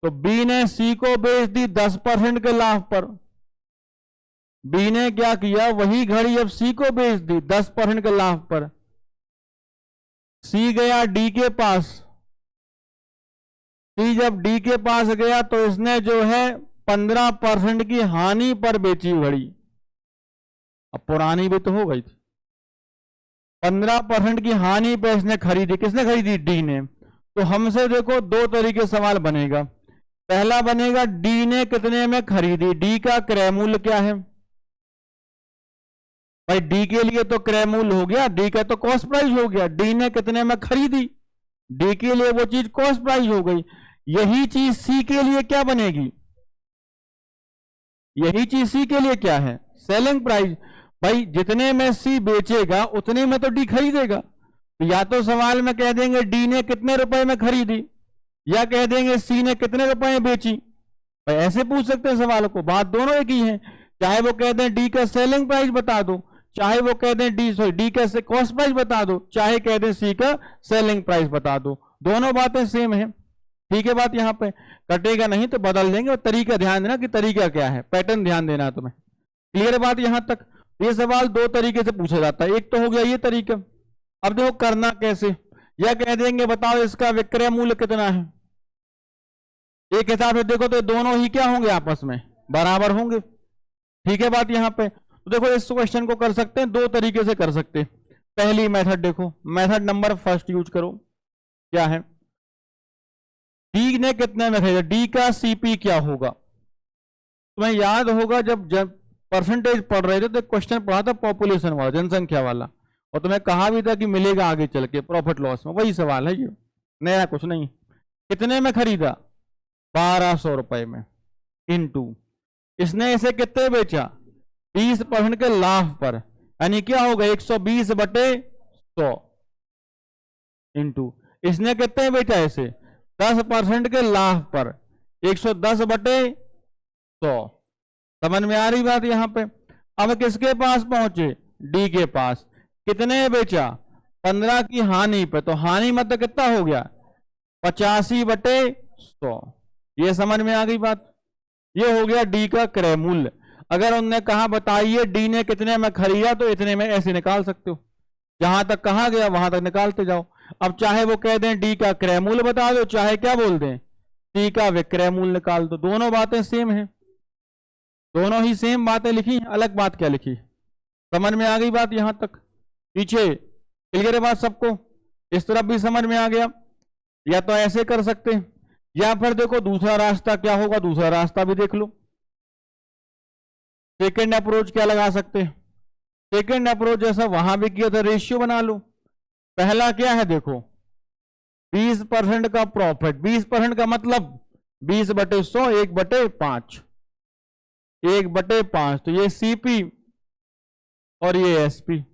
तो बी ने सी को बेच दी 10% के लाभ पर। बी ने क्या किया, वही घड़ी अब सी को बेच दी 10% के लाभ पर। सी गया डी के पास, सी जब डी के पास गया तो इसने जो है 15% की हानि पर बेची घड़ी। अब पुरानी भी तो हो गई थी, 15% की हानि पे इसने खरीदी। किसने खरीदी, डी ने। तो हमसे देखो दो तरीके सवाल बनेगा। पहला बनेगा डी ने कितने में खरीदी, डी का क्रय मूल्य क्या है, भाई डी के लिए तो क्रय मूल्य हो गया, डी का तो कॉस्ट प्राइस हो गया, डी ने कितने में खरीदी, डी के लिए वो चीज कॉस्ट प्राइस हो गई। यही चीज सी के लिए क्या बनेगी, यही चीज सी के लिए क्या है, सेलिंग प्राइस। भाई जितने में सी बेचेगा उतने में तो डी खरीदेगा। तो या तो सवाल में कह देंगे डी ने कितने रुपए में खरीदी, या कह देंगे सी ने कितने रुपए में बेची। भाई ऐसे पूछ सकते हैं सवाल को, बात दोनों एक ही है। चाहे वो कह दें डी का सेलिंग प्राइस बता दो, चाहे वो कह दें डी का कॉस्ट प्राइस बता दो, चाहे कह दें सी का सेलिंग प्राइस बता दो, दोनों बातें सेम है। ठीक है, बात यहां पे कटेगा नहीं तो बदल देंगे। और तरीका ध्यान देना कि तरीका क्या है, पैटर्न ध्यान देना है तुम्हें। क्लियर बात यहां तक। ये सवाल दो तरीके से पूछा जाता है, एक तो हो गया ये तरीका। अब देखो करना कैसे, या कह देंगे बताओ इसका विक्रय मूल्य कितना है। एक हिसाब से देखो तो दोनों ही क्या होंगे, आपस में बराबर होंगे। ठीक है बात यहां पे। तो देखो इस क्वेश्चन को कर सकते हैं, दो तरीके से कर सकते हैं। पहली मेथड देखो, मेथड नंबर फर्स्ट यूज करो। क्या है, डी ने कितने में खरीदा, डी का सीपी क्या होगा। तुम्हें याद होगा जब परसेंटेज पढ़ रहे थे तो क्वेश्चन पढ़ा था पॉपुलेशन वाला, जनसंख्या वाला, और तुम्हें कहा भी था कि मिलेगा आगे चल के प्रॉफिट लॉस में। वही सवाल है ये, नया कुछ नहीं। कितने में खरीदा, 1200 रुपए में, इनटू इसने इसे कितने बेचा, 20% के लाभ पर, यानी क्या होगा 120/100, इनटू इसने कितने बेचा इसे 10% के लाभ पर, 110/100। समझ में आ रही बात यहां पे। अब किसके पास पहुंचे, डी के पास, कितने बेचा 15 की हानि पे, तो हानि मतलब कितना हो गया 85/100। ये समझ में आ गई बात। ये हो गया डी का क्रय मूल्य। अगर उनने कहा बताइए डी ने कितने में खरीदा, तो इतने में ऐसे निकाल सकते हो, जहां तक कहा गया वहां तक निकालते जाओ। अब चाहे वो कह दें डी का क्रय मूल्य बता दो, चाहे क्या बोल दें सी का विक्रय मूल्य निकाल दो, दोनों बातें सेम है, दोनों ही सेम बातें लिखी, अलग बात क्या लिखी। समझ में आ गई बात यहां तक, पीछे क्लियर है बात सबको, इस तरफ भी समझ में आ गया। या तो ऐसे कर सकते हैं, या फिर देखो दूसरा रास्ता क्या होगा, दूसरा रास्ता भी देख लो। सेकेंड अप्रोच क्या लगा सकते हैं, सेकेंड अप्रोच जैसा वहां भी किया था, रेशियो बना लो। पहला क्या है देखो, 20% का प्रॉफिट, 20% का मतलब 20/100, 1/5, 1/5, तो ये सीपी और ये एसपी।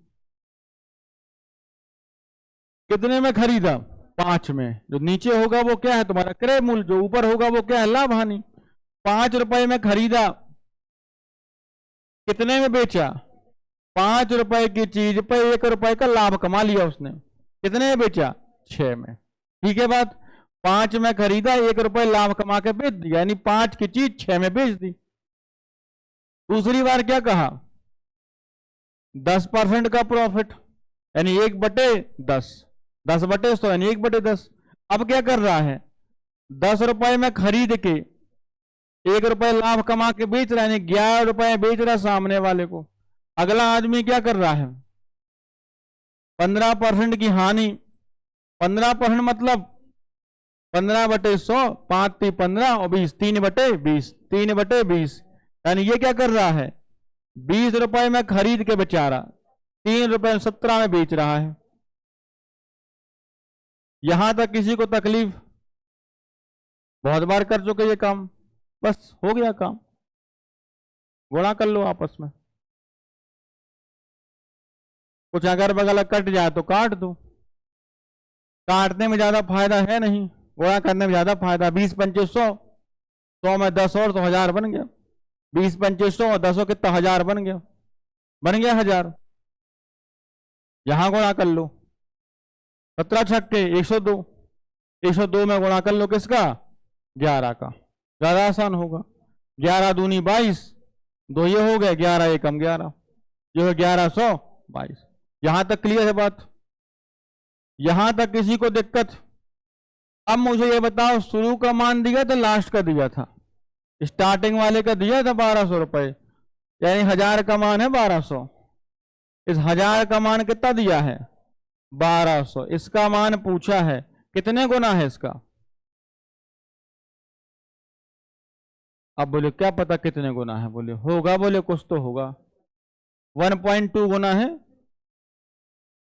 कितने में खरीदा, 5 में। जो नीचे होगा वो क्या है तुम्हारा क्रय मूल्य, जो ऊपर होगा वो क्या है लाभ हानि। 5 रुपए में खरीदा, कितने में बेचा, 5 रुपए की चीज पे 1 रुपए का लाभ कमा लिया उसने। कितने में बेचा, 6 में। ठीक है बात, 5 में खरीदा, 1 रुपए लाभ कमा के बेच दिया, यानी 5 की चीज 6 में बेच दी। दूसरी बार क्या कहा, 10% का प्रॉफिट, यानी 1/10, 10/100 यानी 1/10। अब क्या कर रहा है, 10 रुपए में खरीद के 1 रुपए लाभ कमा के बेच रहा है, यानी 11 रुपए बेच रहा सामने वाले को। अगला आदमी क्या कर रहा है, 15% की हानि। 15% मतलब 15/100, 5 × 15 और 20, 3/20, 3/20, यानी ये क्या कर रहा है 20 रुपए में खरीद के बेचारा 3 रुपए 17 में बेच रहा है। यहां तक किसी को तकलीफ, बहुत बार कर चुके ये काम, बस हो गया काम, गुणा कर लो आपस में। कुछ अगर बगल कट जाए तो काट दो, काटने में ज्यादा फायदा है नहीं, गुणा करने में ज्यादा फायदा। 20 × 25 100, 100 में 10 और तो 1000 बन गया। 20 × 25 100 और 10 कितना 1000 बन गया, 1000। यहां गुणा कर लो, 17 छक्के 102, 102 में गुणा कर लो किसका, 11 का, ज्यादा आसान होगा। 11 दूनी 22, 2 ये हो गए, 11 एकम 11, जो है 1122। यहां तक क्लियर है बात, यहां तक किसी को दिक्कत। अब मुझे ये बताओ शुरू का मान दिया था, लास्ट का दिया था, स्टार्टिंग वाले का दिया था 1200 रुपए, यानी 1000 का मान है 1200। इस 1000 का मान कितना दिया है 1200, इसका मान पूछा है कितने गुना है इसका। अब बोले क्या पता कितने गुना है, बोले होगा, बोले कुछ तो होगा, 1.2 गुना है,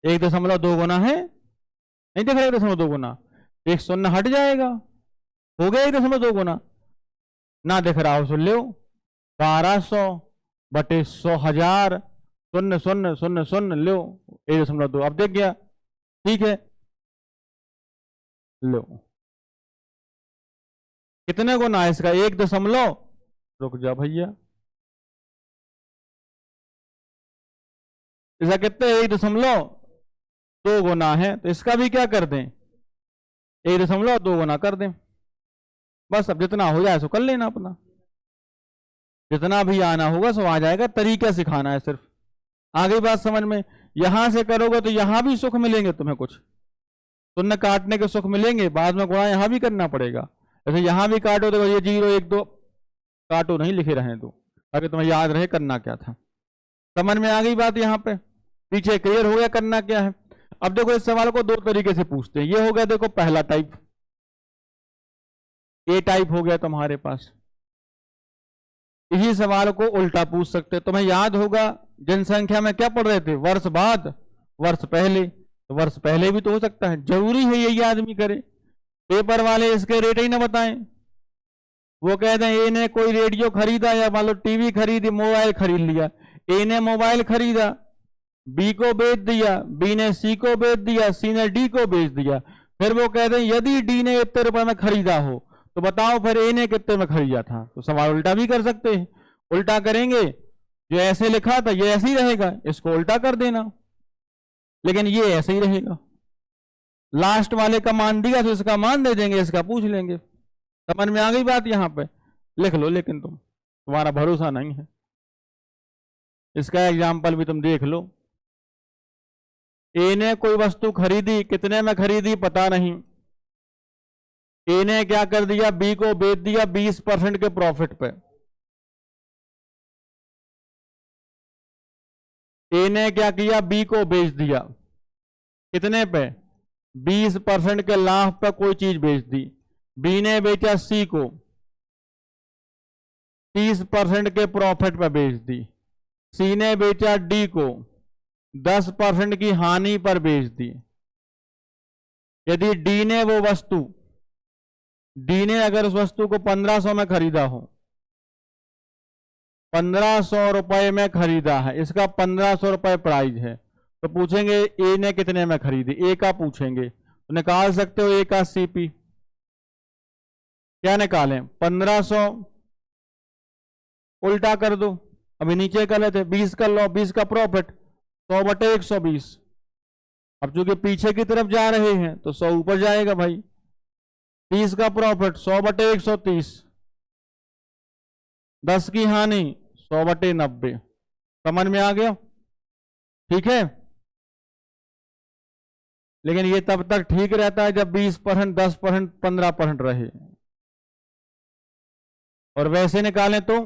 1.2 गुना है, नहीं देख रहे 1.2 गुना, एक शून्य हट जाएगा, हो गया 1.2 गुना, ना देख रहा हो सुन लो, 1200 बटे 100,000, शून्य शून्य शून्य शून्य लो 1.2, अब देख गया, ठीक है, लो कितने गुना है इसका, 1 रुक जा भैया, इसका कितने 1.2 गुना है, तो इसका भी क्या कर दें, 1.2 गुना कर दें, बस अब जितना हो जाए सो कर लेना अपना, जितना भी आना होगा सो आ जाएगा, तरीका सिखाना है सिर्फ, आ गई बात समझ में। यहां से करोगे तो यहां भी सुख मिलेंगे तुम्हें, कुछ शून्य काटने के सुख मिलेंगे, बाद में गुणा यहां भी करना पड़ेगा, जैसे यहां भी काटो तो ये 0 1 2 काटो नहीं, लिखे रहे तो ताकि तुम्हें याद रहे करना क्या था, समझ में आ गई बात, यहां पे पीछे क्लियर हो गया करना क्या है। अब देखो इस सवाल को 2 तरीके से पूछते हैं, ये हो गया देखो पहला टाइप, ए टाइप हो गया तुम्हारे पास, इसी सवाल को उल्टा पूछ सकते, तुम्हें याद होगा जनसंख्या में क्या पढ़ रहे थे, वर्ष बाद वर्ष पहले, तो वर्ष पहले भी तो हो सकता है, जरूरी है यही आदमी करे, पेपर वाले इसके रेट ही ना बताएं, वो कहते हैं ए ने कोई रेडियो खरीदा या मान लो टीवी खरीदी, मोबाइल खरीद लिया, ए ने मोबाइल खरीदा, बी को बेच दिया, बी ने सी को बेच दिया, सी ने डी को बेच दिया, फिर वो कहते हैं यदि डी ने इतने रुपए में खरीदा हो तो बताओ फिर ए ने कितने में खरीदा था, तो सवाल उल्टा भी कर सकते हैं, उल्टा करेंगे, जो ऐसे लिखा था ये ऐसे ही रहेगा, इसको उल्टा कर देना, लेकिन ये ऐसे ही रहेगा, लास्ट वाले का मान दिया तो इसका मान दे देंगे, इसका पूछ लेंगे, समझ में आ गई बात, यहां पे लिख लो, लेकिन तुम्हारा भरोसा नहीं है, इसका एग्जाम्पल भी तुम देख लो, ए ने कोई वस्तु खरीदी, कितने में खरीदी पता नहीं, ए ने क्या कर दिया, बी को बेच दिया 20% के प्रॉफिट पे, ए ने क्या किया, बी को बेच दिया कितने पे, 20% के लाभ पे कोई चीज बेच दी, बी ने बेचा सी को 30% के प्रॉफिट पे बेच दी, सी ने बेचा डी को 10% की हानि पर बेच दी, यदि डी ने वो वस्तु, डी ने अगर उस वस्तु को 1500 में खरीदा हो, 1500 रुपए में खरीदा है, इसका 1500 रुपए प्राइस है, तो पूछेंगे ए ने कितने में खरीदी, ए का पूछेंगे, तो निकाल सकते हो ए का सीपी, क्या निकालें 1500, उल्टा कर दो, अभी नीचे कर लेते 20 कर लो, 20 का प्रॉफिट 100 बटे 120, अब चूंकि पीछे की तरफ जा रहे हैं तो 100 ऊपर जाएगा भाई, 30 का प्रॉफिट 100 बटे 130, 10 की हानि 100 बटे 90, समझ में आ गया, ठीक है, लेकिन ये तब तक ठीक रहता है जब 20%, 10%, 15% रहे, और वैसे निकालें तो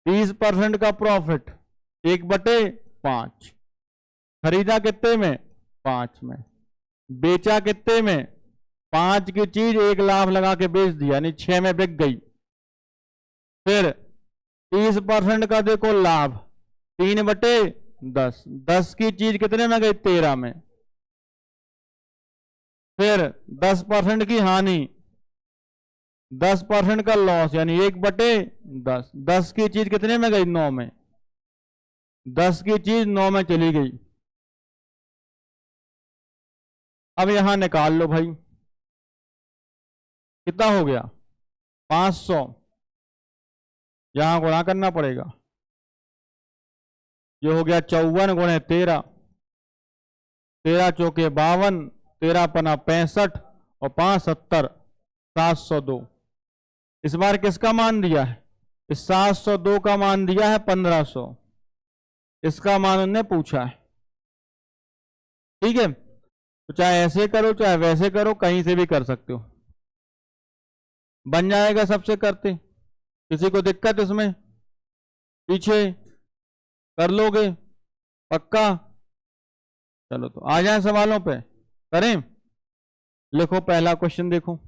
20% का प्रॉफिट 1/5, खरीदा कितने में 5 में, बेचा कितने में 5 की चीज 1 लाख लगा के बेच दिया, यानी 6 में बिक गई, फिर 30% का देखो लाभ 3/10, 10 की चीज कितने में गई 13 में, फिर 10% की हानि, 10% का लॉस यानी 1/10, 10 की चीज कितने में गई 9 में, 10 की चीज 9 में चली गई, अब यहां निकाल लो भाई, कितना हो गया 500, यहां गुणा करना पड़ेगा, ये हो गया 54 गुणे 13, 13 चौके 52, 13 पना 65 और 5 70, 702, इस बार किसका मान दिया है, इस 702 का मान दिया है 1500, इसका मान उन्होंने पूछा है, ठीक है, तो चाहे ऐसे करो चाहे वैसे करो, कहीं से भी कर सकते हो, बन जाएगा सबसे करते, किसी को दिक्कत इसमें, पीछे कर लोगे पक्का, चलो तो आ जाए सवालों पे, करें, लिखो पहला क्वेश्चन, देखो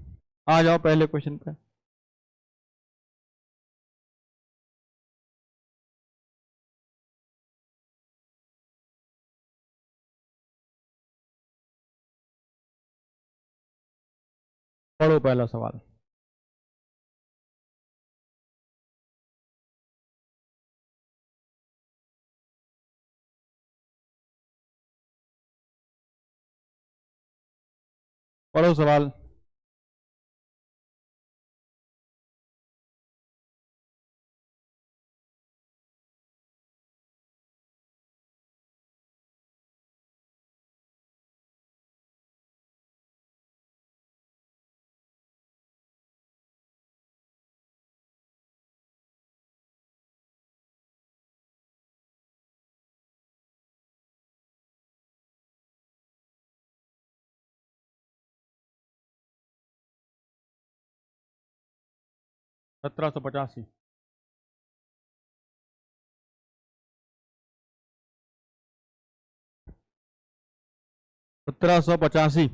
आ जाओ पहले क्वेश्चन पे, पढ़ो पहला सवाल। पढ़ो सवाल। सत्रह सौ पचासी। 1785।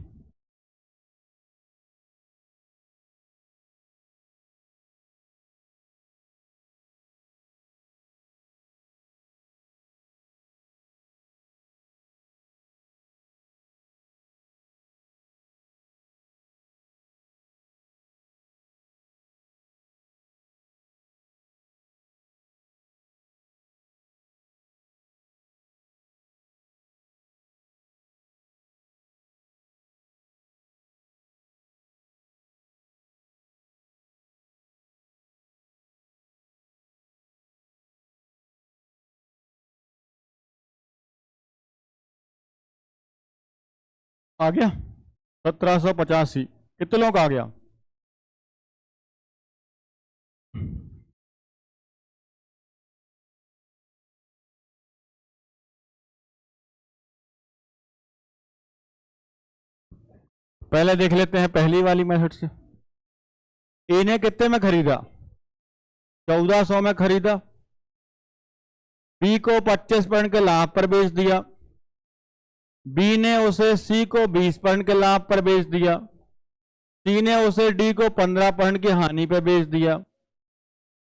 आ गया 1785। कितने लोगों का आ गया? पहले देख लेते हैं पहली वाली मेथड से। ए ने कितने में खरीदा? 1400 में खरीदा। बी को 25% के लाभ पर बेच दिया। बी ने उसे सी को 20% के लाभ पर बेच दिया। सी ने उसे डी को 15% की हानि पर बेच दिया।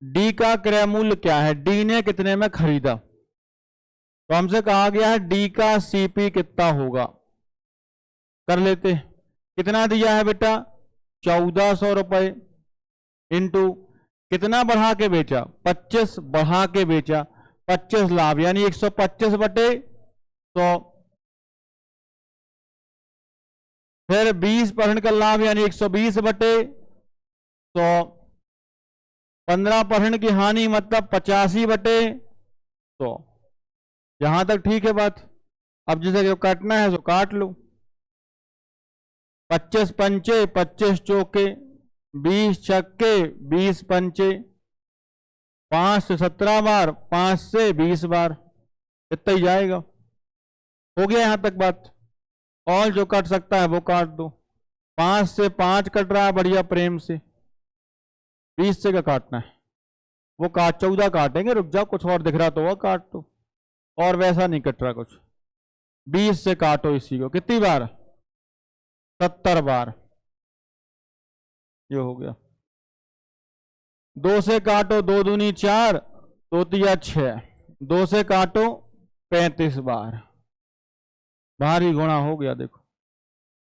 डी का क्रय मूल्य क्या है? डी ने कितने में खरीदा? तो हमसे कहा गया है डी का सीपी कितना होगा। कर लेते। कितना दिया है बेटा? 1400 रुपए इंटू कितना बढ़ा के बेचा? 25 बढ़ा के बेचा। 25 लाभ यानी 125 बटे 100। फिर 20% का लाभ यानी 120 बटे 100। 15% की हानि मतलब 85 बटे 100। यहां तक ठीक है बात। अब जिसे जो काटना है तो काट लो। 25 पंचे 25 चौके, 20 छक्के 20 पंचे, 5 से 17 बार, 5 से 20 बार, इतना ही जाएगा। हो गया यहां तक बात। और जो कट सकता है वो काट दो। 5 से 5 कट रहा है बढ़िया प्रेम से। 20 से क्या काटना है? वो काट 14 काटेंगे। रुक जाओ, कुछ और दिख रहा तो वो काट दो। और वैसा नहीं कट रहा कुछ। 20 से काटो इसी को। कितनी बार? 70 बार। ये हो गया। 2 से काटो, 2 दूनी 4, 2 तिया 6। 2 से काटो 35 बार। भारी गुणा हो गया देखो।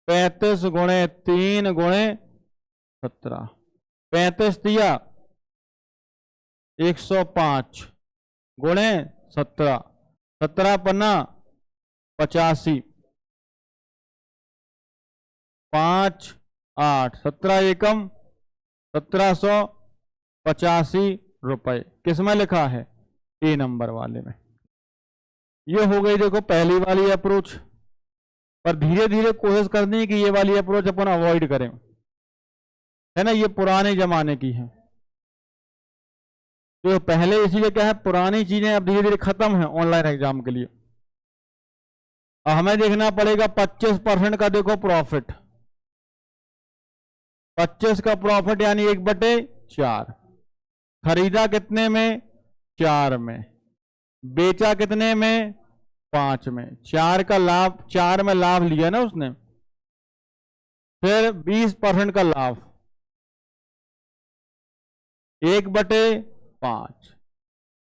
35 गुणे 3 गुणे 17। 35 तिया 105 गुणे 17। 17 पन्ना 85। 5 8 17 एकम 1785 रुपए। किसमें लिखा है? ए नंबर वाले में। ये हो गई देखो पहली वाली अप्रोच। पर धीरे धीरे कोशिश करनी है कि ये वाली अप्रोच अपन अवॉइड करें, है ना। ये पुराने जमाने की है। तो पहले इसीलिए क्या है, पुरानी चीजें अब धीरे धीरे खत्म है ऑनलाइन एग्जाम के लिए। अब हमें देखना पड़ेगा 25% का देखो प्रॉफिट। 25 का प्रॉफिट यानी 1/4। खरीदा कितने में? 4 में। बेचा कितने में? 5 में। 4 का लाभ, 4 में लाभ लिया ना उसने। फिर 20% का लाभ 1/5।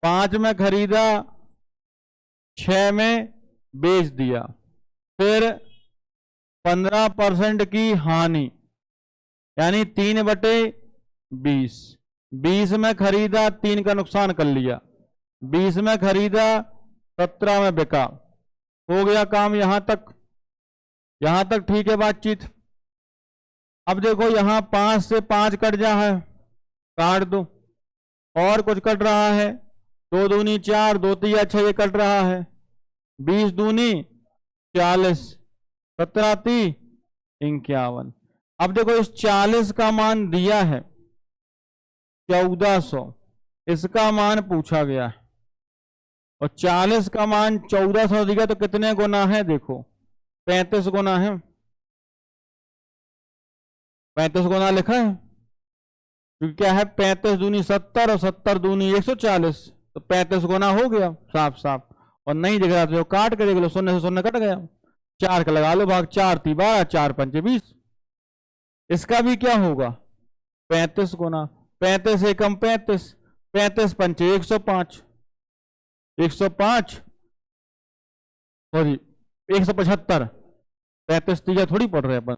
5 में खरीदा, 6 में बेच दिया। फिर 15% की हानि यानी 3/20। 20 में खरीदा, 3 का नुकसान कर लिया। 20 में खरीदा, 17 में बिका। हो गया काम यहां तक। यहां तक ठीक है बातचीत। अब देखो यहां 5 से 5 कट जा है, काट दो। और कुछ कट रहा है, 2 दूनी 4, 2 तिया 6, ये कट रहा है। 20 दूनी 40, 17 ती 51। अब देखो इस 40 का मान दिया है 1400, इसका मान पूछा गया है, और 40 का मान 1400 दिया तो कितने गुना है? देखो 35 गुना है। 35 गुना लिखा है, क्योंकि क्या है 35 दूनी 70 और 70 दूनी 140, तो 35 गुना हो गया साफ साफ। और नहीं दिख रहा तो काट के देख लो, 0 से 0 कट गया। 4 का लगा लो भाग, 4 ती 12, 4 पंचे 20। इसका भी क्या होगा? 35 गुना 35 एकम 35, 35 पंचे 105, 105 सॉरी 175। 35 तीजा थोड़ी पढ़ रहे अपन।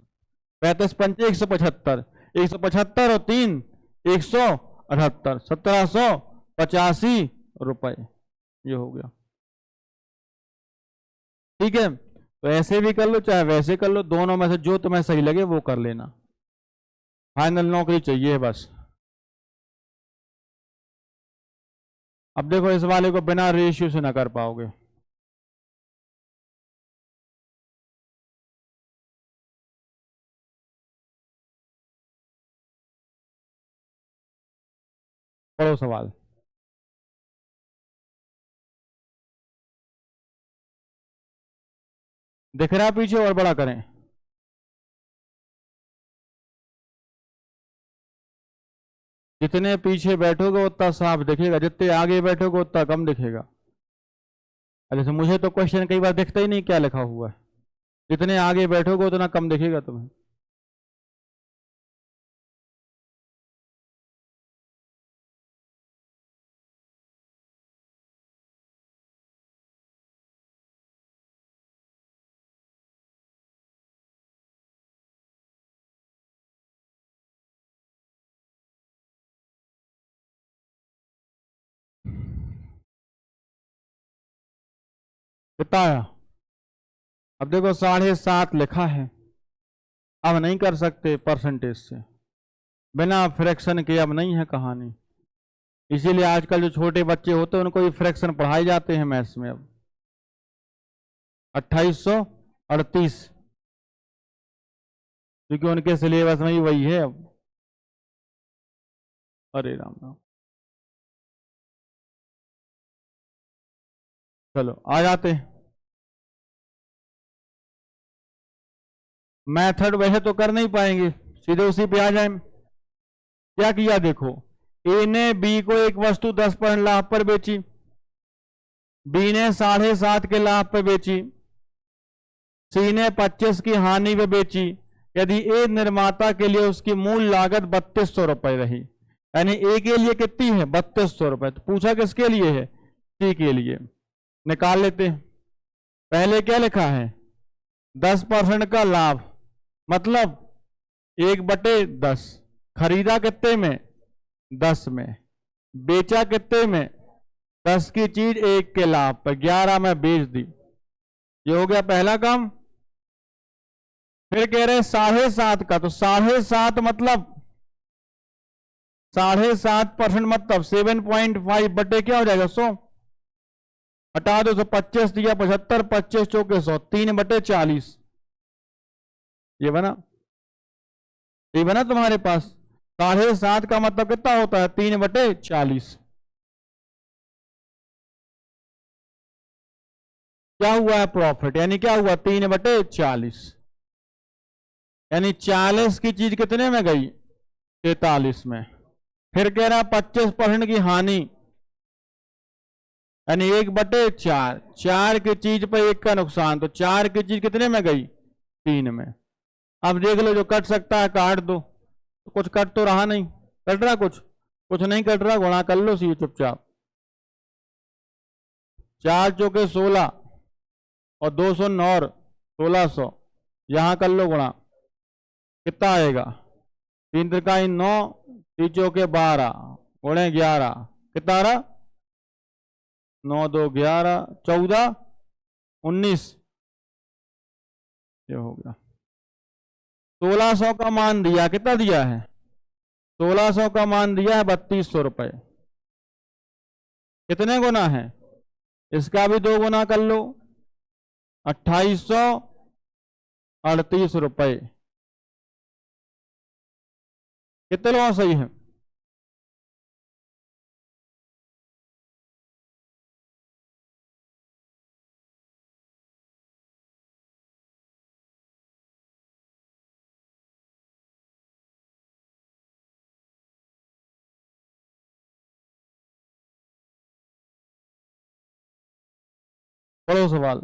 35 पंचे 175, 175 और 3 178, 1785 रुपए ये हो गया। ठीक है, तो ऐसे भी कर लो चाहे वैसे कर लो, दोनों में से जो तुम्हें सही लगे वो कर लेना। फाइनल नौकरी चाहिए बस। अब देखो इस वाले को बिना रेशियो से ना कर पाओगे। पढ़ो सवाल। दिख रहा पीछे? और बड़ा करें? जितने पीछे बैठोगे उतना साफ दिखेगा, जितने आगे बैठोगे उतना कम दिखेगा। जैसे मुझे तो क्वेश्चन कई बार दिखता ही नहीं क्या लिखा हुआ है। जितने आगे बैठोगे उतना कम दिखेगा तुम्हें। बताया। अब देखो 7.5 लिखा है, अब नहीं कर सकते परसेंटेज से, बिना फ्रैक्शन के अब नहीं है कहानी। इसीलिए आजकल जो छोटे बच्चे होते हैं उनको ये फ्रैक्शन पढ़ाए जाते हैं मैथ्स में। अब 2838, क्योंकि उनके सिलेबस में ही वही है अब। अरे राम राम। चलो आ जाते हैं। मेथड वैसे तो कर नहीं पाएंगे, सीधे उसी पे आ जाए। क्या किया देखो, ए ने बी को एक वस्तु 10% लाभ पर बेची, बी ने 7.5 के लाभ पर बेची, सी ने 25 की हानि पे बेची। यदि ए निर्माता के लिए उसकी मूल लागत 3200 रुपए रही, यानी ए के लिए कितनी है? 3200 रुपए। तो पूछा किसके लिए है? सी के लिए। निकाल लेते हैं। पहले क्या लिखा है? 10% का लाभ, मतलब 1/10। खरीदा कितने में? 10 में। बेचा कितने में? 10 की चीज 1 के लाभ पर, 11 में बेच दी। ये हो गया पहला काम। फिर कह रहे 7.5 का, तो 7.5 मतलब 7.5% मतलब 7.5 बटे क्या हो जाएगा? 100। हटा दो, तो 25 दिया 75, 25 चौके 100, 3/40। ये बना, ये बना तुम्हारे पास। 7.5 का मतलब कितना होता है? 3/40। क्या हुआ है? प्रॉफिट। यानी क्या हुआ? 3/40। यानी 40 की चीज कितने में गई? 43 में। फिर कह रहा 25% की हानि, यानी 1/4। 4 की चीज पर 1 का नुकसान, तो 4 की चीज कितने में गई? 3 में। अब देख लो, जो कट सकता है काट दो। तो कुछ कट तो रहा नहीं, कट रहा कुछ? कुछ नहीं कट रहा, गुणा कर लो सी चुपचाप। 4 चौके 16 और 209 और 1600, यहां कर लो गुणा, कितना आएगा? 3 त्रिकाई 9, 3 चौके 12, गुणे 11, कितना आ रहा? 9 2 11, 14 19, ये हो गया। 1600 का मान दिया, कितना दिया है? 1600 का मान दिया है 3200 रुपए। कितने गुना है? इसका भी 2 गुना कर लो, 2838 रुपए। कितने लोग सही है? पढ़ो सवाल।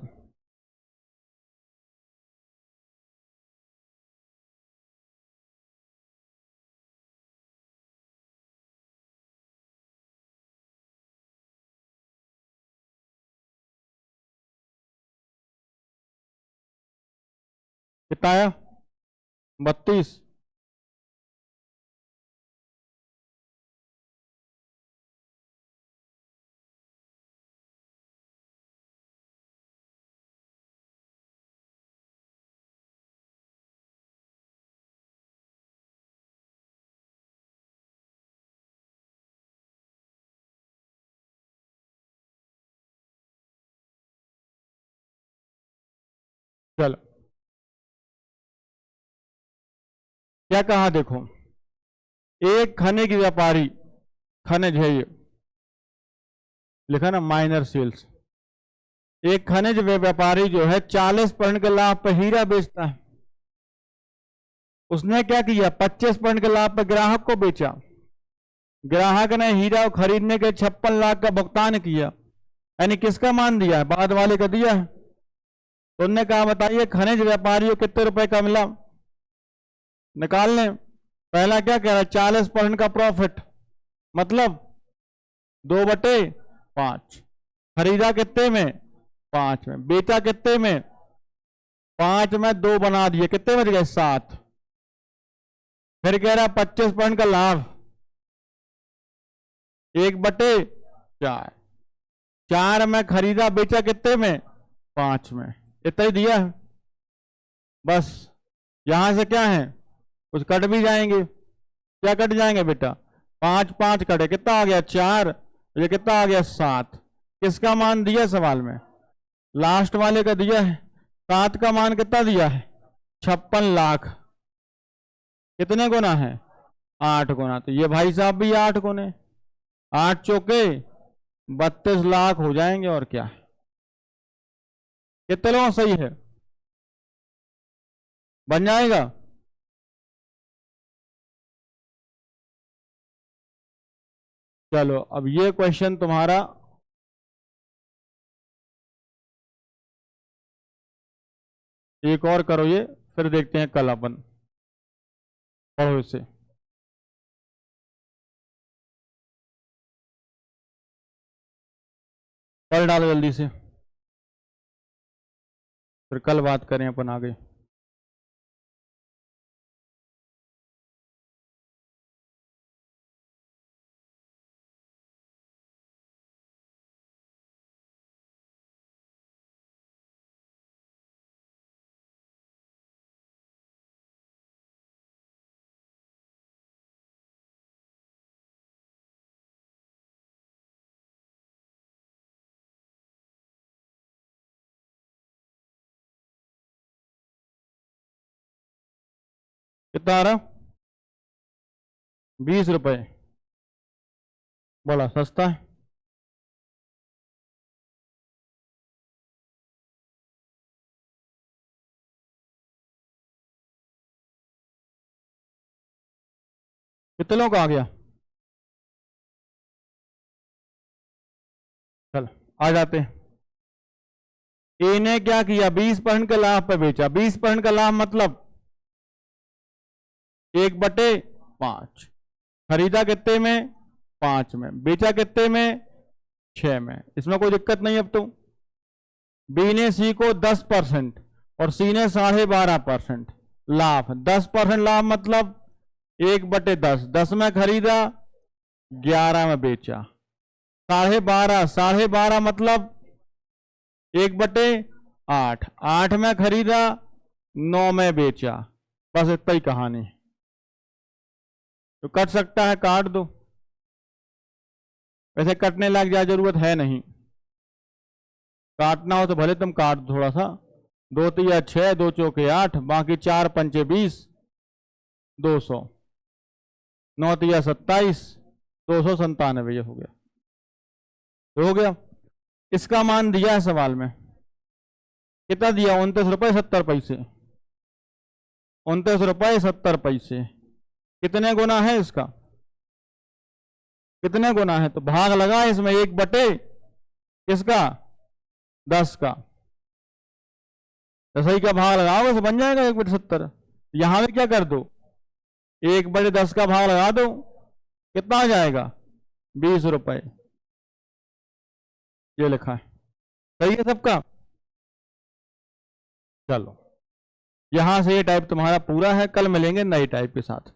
कितना आया? 32। चलो क्या कहा देखो, एक खनिज व्यापारी, खनिज है ये, लिखा ना माइनर सेल्स। एक खनिज व्यापारी जो है 40% के लाभ पर हीरा बेचता है। उसने क्या किया? 25% के लाभ पर ग्राहक को बेचा। ग्राहक ने हीरा को खरीदने के 56 लाख का भुगतान किया, यानी किसका मान दिया है? बाद वाले का दिया है। तो उन्होंने कहा बताइए खनिज व्यापारी को कितने रुपए का मिला, निकाल लें। पहला क्या कह रहा है? 40% का प्रॉफिट, मतलब 2/5। खरीदा कितने में? 5 में। बेचा कितने में? 5 में 2 बना दिए, कितने बच गए? 7। फिर कह रहा 25% का लाभ, 1/4। 4 में खरीदा, बेचा कितने में? 5 में। इतना ही दिया है बस। यहां से क्या है, कुछ कट भी जाएंगे। क्या कट जाएंगे बेटा? 5 5 कटे, कितना आ गया? 4। ये कितना आ गया? 7। किसका मान दिया सवाल में? लास्ट वाले का दिया है। 7 का मान कितना दिया है? 56 लाख। कितने गुना है? 8 गुना। तो ये भाई साहब भी 8 गुने, 8 चौके 32 लाख हो जाएंगे। और क्या है? कितने लोग सही है? बन जाएगा। चलो अब ये क्वेश्चन तुम्हारा एक और करो ये, फिर देखते हैं कल अपन। पढ़ो इसे। कल डालो जल्दी से, फिर कल बात करें अपन आगे। कितना आ रहा? 20 रुपए। बड़ा सस्ता है। कितने लोगों का आ गया? चल आ जाते हैं। ए ने क्या किया? 20% के लाभ पे बेचा। 20% का लाभ मतलब 1/5। खरीदा कितने में? 5 में। बेचा कितने में? 6 में। इसमें कोई दिक्कत नहीं। अब तो बी ने सी को 10% और सी ने 12.5% लाभ। 10% लाभ मतलब 1/10, 10 में खरीदा, 11 में बेचा, 12.5, 12.5 मतलब 1/8, 8 में खरीदा, 9 में बेचा, बस इतना ही कहानी। तो कट सकता है, काट दो। वैसे कटने लायक ज्यादा जरूरत है नहीं, काटना हो तो भले तुम काट दो थोड़ा सा। 2 तिया 6, 2 चौके 8, बाकी 4 पंचे 20, 200, 9 तिया 27, 297, ये हो गया। हो गया। इसका मान दिया है सवाल में, कितना दिया? 29 रुपए 70 पैसे। 29 रुपए 70 पैसे कितने गुना है इसका? कितने गुना है? तो भाग लगा इसमें 1/, किसका? 10 का। 10 का भाग लगाओ तो बन जाएगा 1/70। यहां में क्या कर दो, 1/10 का भाग लगा दो, कितना आ जाएगा? 20 रुपए। ये लिखा है, सही है सबका? चलो, यहां से ये टाइप तुम्हारा पूरा है। कल मिलेंगे नई टाइप के साथ।